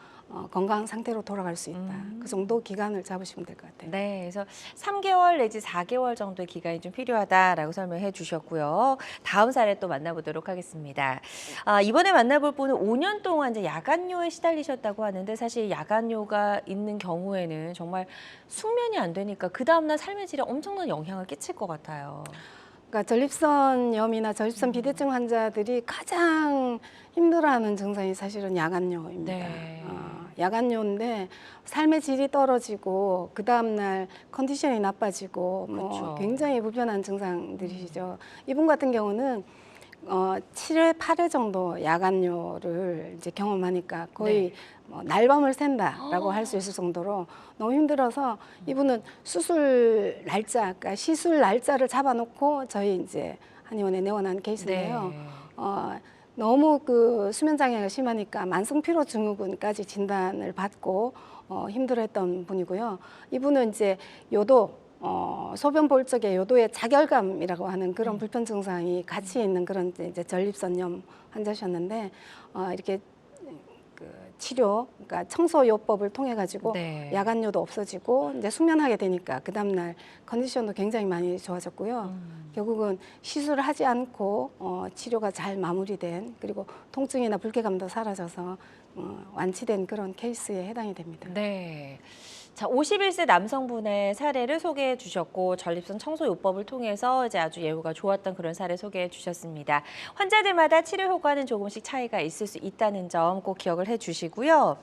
건강 상태로 돌아갈 수 있다. 그 정도 기간을 잡으시면 될 것 같아요. 네, 그래서 3개월 내지 4개월 정도의 기간이 좀 필요하다라고 설명해 주셨고요. 다음 사례 또 만나보도록 하겠습니다. 이번에 만나볼 분은 5년 동안 이제 야간뇨에 시달리셨다고 하는데 사실 야간뇨가 있는 경우에는 정말 숙면이 안 되니까 그 다음날 삶의 질에 엄청난 영향을 끼칠 것 같아요. 그러니까 전립선염이나 전립선 비대증 환자들이 가장 힘들어하는 증상이 사실은 야간뇨입니다. 네. 야간뇨인데 삶의 질이 떨어지고 그 다음 날 컨디션이 나빠지고 뭐 그렇죠. 굉장히 불편한 증상들이시죠. 이분 같은 경우는 7회, 8회 정도 야간요를 이제 경험하니까 거의 뭐 날밤을 샌다라고 할 수 있을 정도로 너무 힘들어서 이분은 수술 날짜, 그러니까 시술 날짜를 잡아놓고 저희 이제 한의원에 내원한 케이스인데요. 너무 그 수면 장애가 심하니까 만성 피로 증후군까지 진단을 받고 힘들어했던 분이고요. 이분은 이제 요도 소변 볼 적에 요도의 자결감이라고 하는 그런 불편 증상이 같이 있는 그런 이제 전립선염 환자셨는데 이렇게 그 치료, 그러니까 청소요법을 통해 가지고 네. 야간요도 없어지고 이제 숙면하게 되니까 그 다음 날 컨디션도 굉장히 많이 좋아졌고요. 결국은 시술을 하지 않고 치료가 잘 마무리된, 그리고 통증이나 불쾌감도 사라져서 완치된 그런 케이스에 해당이 됩니다. 네. 자, 51세 남성분의 사례를 소개해 주셨고 전립선 청소 요법을 통해서 이제 아주 예후가 좋았던 그런 사례 소개해 주셨습니다. 환자들마다 치료 효과는 조금씩 차이가 있을 수 있다는 점 꼭 기억을 해 주시고요.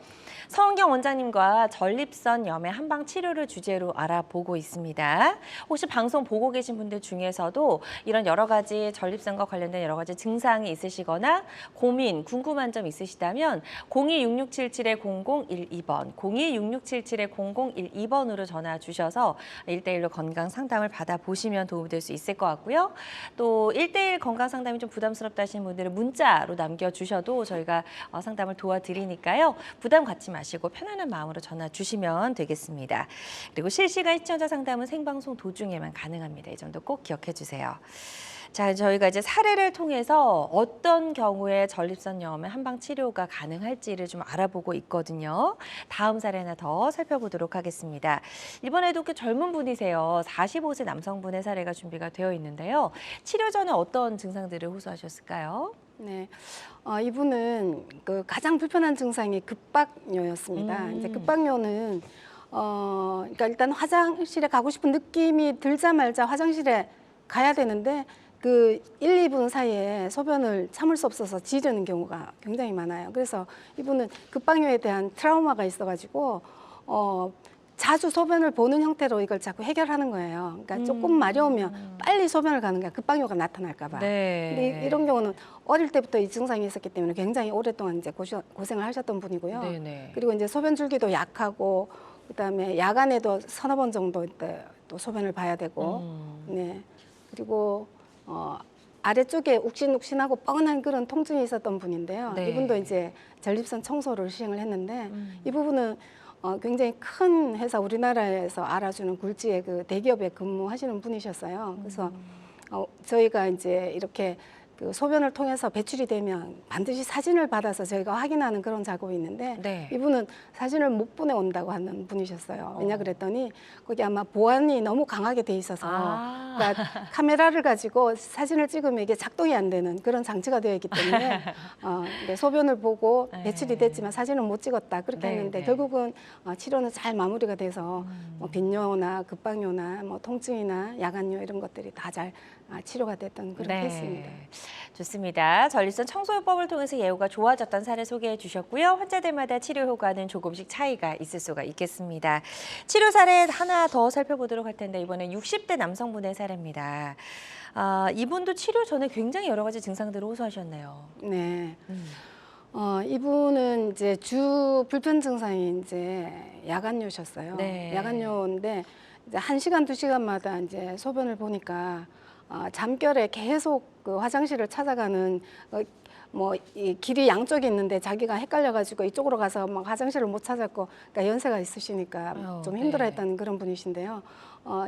서은경 원장님과 전립선염의 한방 치료를 주제로 알아보고 있습니다. 혹시 방송 보고 계신 분들 중에서도 이런 여러 가지 전립선과 관련된 여러 가지 증상이 있으시거나 고민, 궁금한 점 있으시다면 026677-0012번, 026677-0012번으로 전화 주셔서 1대1로 건강 상담을 받아보시면 도움될 수 있을 것 같고요. 또 1대1 건강 상담이 좀 부담스럽다 하시는 분들은 문자로 남겨주셔도 저희가 상담을 도와드리니까요. 부담 갖지 마시고 편안한 마음으로 전화 주시면 되겠습니다. 그리고 실시간 시청자 상담은 생방송 도중에만 가능합니다. 이 점도 꼭 기억해 주세요. 자, 저희가 이제 사례를 통해서 어떤 경우에 전립선염의 한방 치료가 가능할지를 좀 알아보고 있거든요. 다음 사례 하나 더 살펴보도록 하겠습니다. 이번에도 그 젊은 분이세요. 45세 남성분의 사례가 준비가 되어 있는데요. 치료 전에 어떤 증상들을 호소하셨을까요? 네, 이분은 그 가장 불편한 증상이 급박요였습니다. 이제 급박요는 그러니까 일단 화장실에 가고 싶은 느낌이 들자마자 화장실에 가야 되는데 그 1, 2분 사이에 소변을 참을 수 없어서 지르는 경우가 굉장히 많아요. 그래서 이분은 급박요에 대한 트라우마가 있어가지고 자주 소변을 보는 형태로 이걸 자꾸 해결하는 거예요. 그러니까 조금 마려우면 빨리 소변을 가는 거야. 급박요가 나타날까 봐. 네. 근데 이런 경우는 어릴 때부터 이 증상이 있었기 때문에 굉장히 오랫동안 이제 고생을 하셨던 분이고요. 네네. 그리고 이제 소변 줄기도 약하고 그다음에 야간에도 서너 번 정도 또 소변을 봐야 되고, 네. 그리고 아래쪽에 욱신욱신하고 뻐근한 그런 통증이 있었던 분인데요. 네. 이분도 이제 전립선 청소를 시행을 했는데 이 부분은 굉장히 큰 회사, 우리나라에서 알아주는 굴지의 그 대기업에 근무하시는 분이셨어요. 그래서 저희가 이제 이렇게 그 소변을 통해서 배출이 되면 반드시 사진을 받아서 저희가 확인하는 그런 작업이 있는데 네. 이분은 사진을 못 보내온다고 하는 분이셨어요. 왜냐 그랬더니 거기 아마 보안이 너무 강하게 돼 있어서 그러니까 카메라를 가지고 사진을 찍으면 이게 작동이 안 되는 그런 장치가 되어 있기 때문에 소변을 보고 배출이 됐지만 사진은 못 찍었다 그렇게 네, 했는데 네. 결국은 치료는 잘 마무리가 돼서 뭐 빈뇨나 급박뇨나 뭐 통증이나 야간뇨 이런 것들이 다 잘 치료가 됐던 그런 케이스입니다. 좋습니다. 전립선 청소요법을 통해서 예후가 좋아졌던 사례 소개해 주셨고요. 환자들마다 치료 효과는 조금씩 차이가 있을 수가 있겠습니다. 치료 사례 하나 더 살펴보도록 할 텐데 이번엔 60대 남성분의 사례입니다. 이분도 치료 전에 굉장히 여러 가지 증상들을 호소하셨네요. 네. 이분은 이제 주 불편 증상이 이제 야간뇨셨어요. 네. 야간뇨인데 이제 1시간, 2시간마다 이제 소변을 보니까 잠결에 계속 그 화장실을 찾아가는 뭐 이 길이 양쪽에 있는데 자기가 헷갈려가지고 이쪽으로 가서 막 화장실을 못 찾았고, 그러니까 연세가 있으시니까 좀 힘들어했던 그런 분이신데요.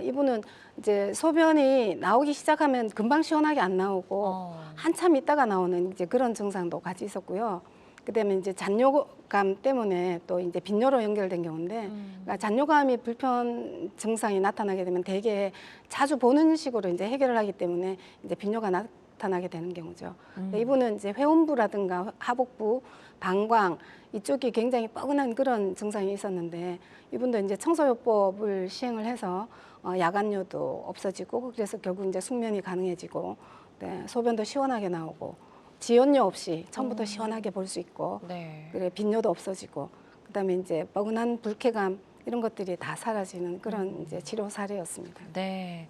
이분은 이제 소변이 나오기 시작하면 금방 시원하게 안 나오고 한참 있다가 나오는 이제 그런 증상도 같이 있었고요. 그다음에 이제 잔뇨감 때문에 또 이제 빈뇨로 연결된 경우인데, 그러니까 잔뇨감이 불편 증상이 나타나게 되면 대개 자주 보는 식으로 이제 해결을 하기 때문에 이제 빈뇨가 나타나게 되는 경우죠. 근데 이분은 이제 회음부라든가 하복부, 방광 이쪽이 굉장히 뻐근한 그런 증상이 있었는데 이분도 이제 청소요법을 시행을 해서 야간뇨도 없어지고 그래서 결국 이제 숙면이 가능해지고 네, 소변도 시원하게 나오고. 지연료 없이 처음부터 시원하게 볼 수 있고, 네. 그래 빈뇨도 없어지고, 그다음에 이제 뻐근한 불쾌감 이런 것들이 다 사라지는 그런 이제 치료 사례였습니다. 네,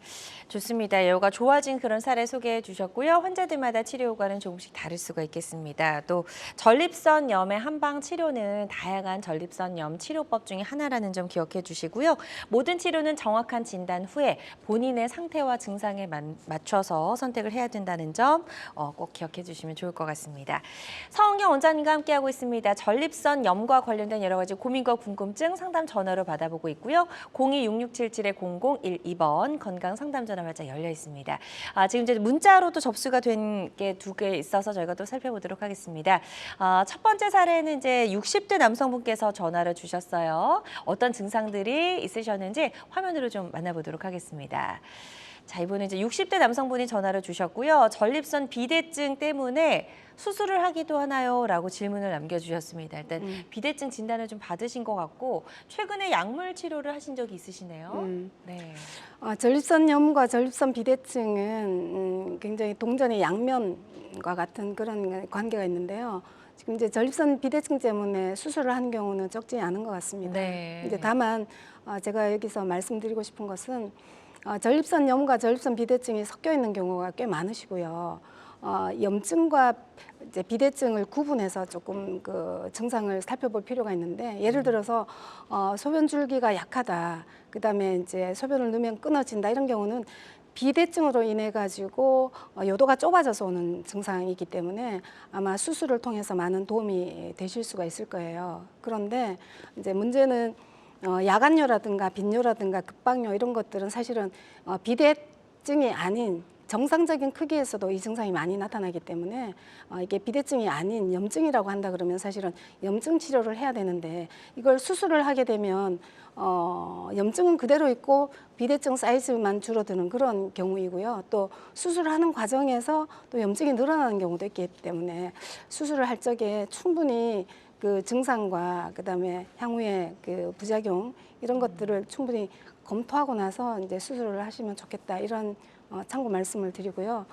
좋습니다. 여가 좋아진 그런 사례 소개해 주셨고요. 환자들마다 치료 효과는 조금씩 다를 수가 있겠습니다. 또 전립선염의 한방 치료는 다양한 전립선염 치료법 중에 하나라는 점 기억해 주시고요. 모든 치료는 정확한 진단 후에 본인의 상태와 증상에 맞춰서 선택을 해야 된다는 점 꼭 기억해 주시면 좋을 것 같습니다. 서은경 원장님과 함께하고 있습니다. 전립선염과 관련된 여러 가지 고민과 궁금증 상담 전화로 받아보고 있고요. 02-6677-0012번 건강 상담 전화 활짝 열려 있습니다. 지금 이제 문자로도 접수가 된 게 2개 있어서 저희가 또 살펴보도록 하겠습니다. 첫 번째 사례는 이제 60대 남성분께서 전화를 주셨어요. 어떤 증상들이 있으셨는지 화면으로 좀 만나보도록 하겠습니다. 자, 이번에 이제 60대 남성분이 전화를 주셨고요. 전립선 비대증 때문에 수술을 하기도 하나요? 라고 질문을 남겨주셨습니다. 일단 비대증 진단을 좀 받으신 것 같고 최근에 약물 치료를 하신 적이 있으시네요. 네. 전립선염과 전립선 비대증은 굉장히 동전의 양면과 같은 그런 관계가 있는데요. 지금 이제 전립선 비대증 때문에 수술을 한 경우는 적지 않은 것 같습니다. 네. 이제 다만 제가 여기서 말씀드리고 싶은 것은 전립선염과 전립선 비대증이 섞여 있는 경우가 꽤 많으시고요. 염증과 이제 비대증을 구분해서 조금 그 증상을 살펴볼 필요가 있는데, 예를 들어서 소변 줄기가 약하다, 그다음에 이제 소변을 넣으면 끊어진다, 이런 경우는 비대증으로 인해 가지고 요도가 좁아져서 오는 증상이기 때문에 아마 수술을 통해서 많은 도움이 되실 수가 있을 거예요. 그런데 이제 문제는 야간뇨라든가 빈뇨라든가 급박뇨 이런 것들은 사실은 비대증이 아닌 정상적인 크기에서도 이 증상이 많이 나타나기 때문에 이게 비대증이 아닌 염증이라고 한다 그러면 사실은 염증 치료를 해야 되는데, 이걸 수술을 하게 되면 염증은 그대로 있고 비대증 사이즈만 줄어드는 그런 경우이고요. 또 수술을 하는 과정에서 또 염증이 늘어나는 경우도 있기 때문에 수술을 할 적에 충분히 그 증상과 그다음에 향후에 그 부작용 이런 것들을 충분히 검토하고 나서 이제 수술을 하시면 좋겠다, 이런 참고 말씀을 드리고요.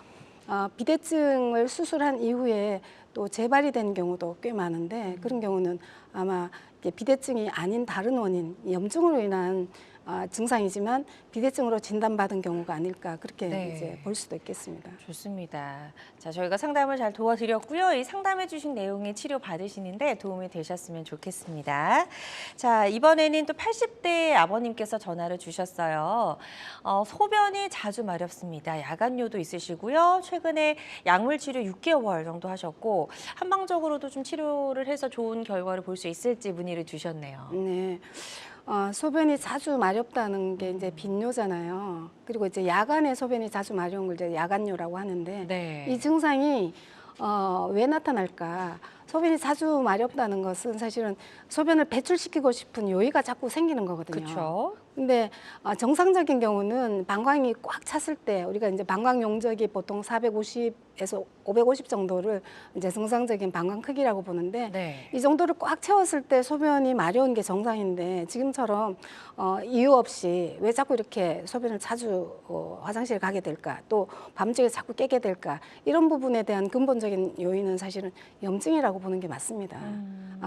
비대증을 수술한 이후에 또 재발이 된 경우도 꽤 많은데, 그런 경우는 아마 비대증이 아닌 다른 원인, 염증으로 인한 증상이지만 비대증으로 진단받은 경우가 아닐까, 그렇게 네. 이제 볼 수도 있겠습니다. 좋습니다. 자, 저희가 상담을 잘 도와드렸고요. 이 상담해 주신 내용이 치료 받으시는데 도움이 되셨으면 좋겠습니다. 자, 이번에는 또 80대 아버님께서 전화를 주셨어요. 소변이 자주 마렵습니다. 야간뇨도 있으시고요. 최근에 약물 치료 6개월 정도 하셨고 한방적으로도 좀 치료를 해서 좋은 결과를 볼 수 있을지 문의를 주셨네요. 네. 소변이 자주 마렵다는 게 이제 빈뇨잖아요. 그리고 이제 야간에 소변이 자주 마려운 걸 이제 야간뇨라고 하는데, 네. 이 증상이 왜 나타날까? 소변이 자주 마렵다는 것은 사실은 소변을 배출시키고 싶은 요의가 자꾸 생기는 거거든요. 그렇죠. 근데 정상적인 경우는 방광이 꽉 찼을 때, 우리가 이제 방광 용적이 보통 450에서 550 정도를 이제 정상적인 방광 크기라고 보는데, 네. 이 정도를 꽉 채웠을 때 소변이 마려운 게 정상인데, 지금처럼 이유 없이 왜 자꾸 이렇게 소변을 자주 화장실에 가게 될까, 또 밤중에 자꾸 깨게 될까, 이런 부분에 대한 근본적인 요인은 사실은 염증이라고 보는 게 맞습니다.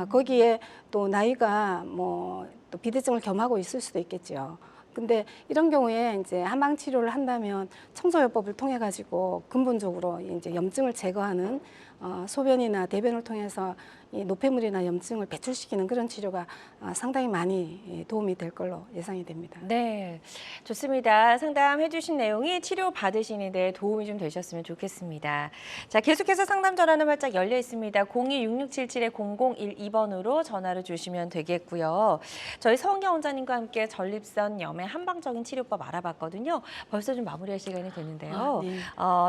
거기에 또 나이가 또 비대증을 겸하고 있을 수도 있겠죠. 근데 이런 경우에 이제 한방 치료를 한다면 청소요법을 통해 가지고 근본적으로 이제 염증을 제거하는 소변이나 대변을 통해서 이 노폐물이나 염증을 배출시키는 그런 치료가 상당히 많이 도움이 될 걸로 예상이 됩니다. 네, 좋습니다. 상담해 주신 내용이 치료 받으시는 데 도움이 좀 되셨으면 좋겠습니다. 자, 계속해서 상담 전화는 활짝 열려 있습니다. 02-6677-0012번으로 전화를 주시면 되겠고요. 저희 서은경 원장님과 함께 전립선염의 한방적인 치료법 알아봤거든요. 벌써 좀 마무리할 시간이 됐는데요. 네.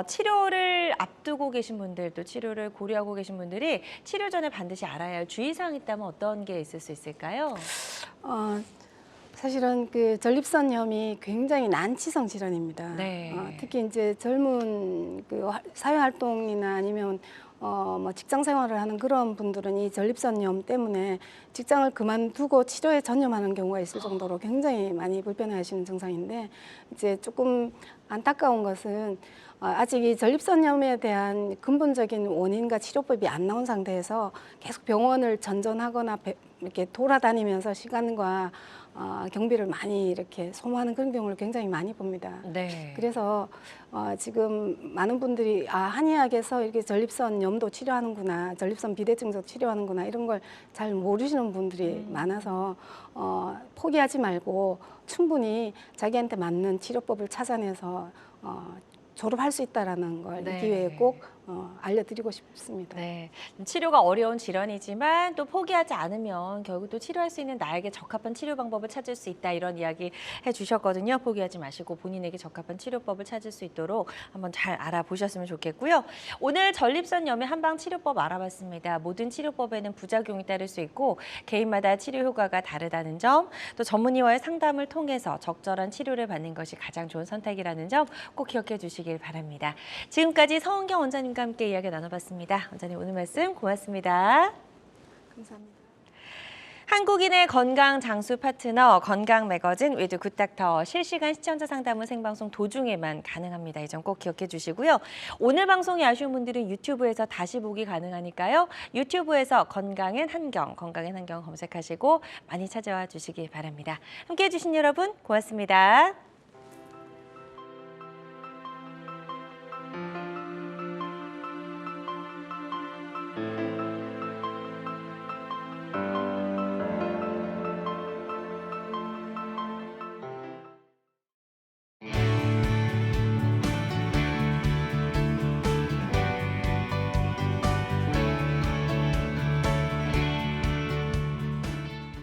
치료를 앞두고 계신 분들, 또 치료를 고려하고 계신 분들이 치료 전에 반드시 알아야 할 주의사항이 있다면 어떤 게 있을 수 있을까요? 사실은 그 전립선염이 굉장히 난치성 질환입니다. 네. 특히 이제 젊은 그 사회 활동이나 아니면 직장 생활을 하는 그런 분들은 이 전립선염 때문에 직장을 그만두고 치료에 전념하는 경우가 있을 정도로 굉장히 많이 불편해하시는 증상인데, 이제 조금 안타까운 것은 아직 이 전립선염에 대한 근본적인 원인과 치료법이 안 나온 상태에서 계속 병원을 전전하거나 이렇게 돌아다니면서 시간과 경비를 많이 이렇게 소모하는 그런 경우를 굉장히 많이 봅니다. 네. 그래서 지금 많은 분들이 한의학에서 이렇게 전립선염도 치료하는구나, 전립선 비대증도 치료하는구나 이런 걸 잘 모르시는 분들이 많아서 포기하지 말고 충분히 자기한테 맞는 치료법을 찾아내서 졸업할 수 있다라는 걸 네. 이 기회에 꼭 알려드리고 싶습니다. 네, 치료가 어려운 질환이지만 또 포기하지 않으면 결국 또 치료할 수 있는 나에게 적합한 치료 방법을 찾을 수 있다 이런 이야기 해주셨거든요. 포기하지 마시고 본인에게 적합한 치료법을 찾을 수 있도록 한번 잘 알아보셨으면 좋겠고요. 오늘 전립선염의 한방 치료법 알아봤습니다. 모든 치료법에는 부작용이 따를 수 있고 개인마다 치료 효과가 다르다는 점, 또 전문의와의 상담을 통해서 적절한 치료를 받는 것이 가장 좋은 선택이라는 점 꼭 기억해 주시길 바랍니다. 지금까지 서은경 원장님과 함께 이야기 나눠봤습니다. 원장님 오늘 말씀 고맙습니다. 감사합니다. 한국인의 건강 장수 파트너 건강 매거진 위드 굿닥터 실시간 시청자 상담은 생방송 도중에만 가능합니다. 이 점 꼭 기억해 주시고요. 오늘 방송이 아쉬운 분들은 유튜브에서 다시 보기 가능하니까요. 유튜브에서 건강엔 한경 검색하시고 많이 찾아와 주시기 바랍니다. 함께해 주신 여러분 고맙습니다.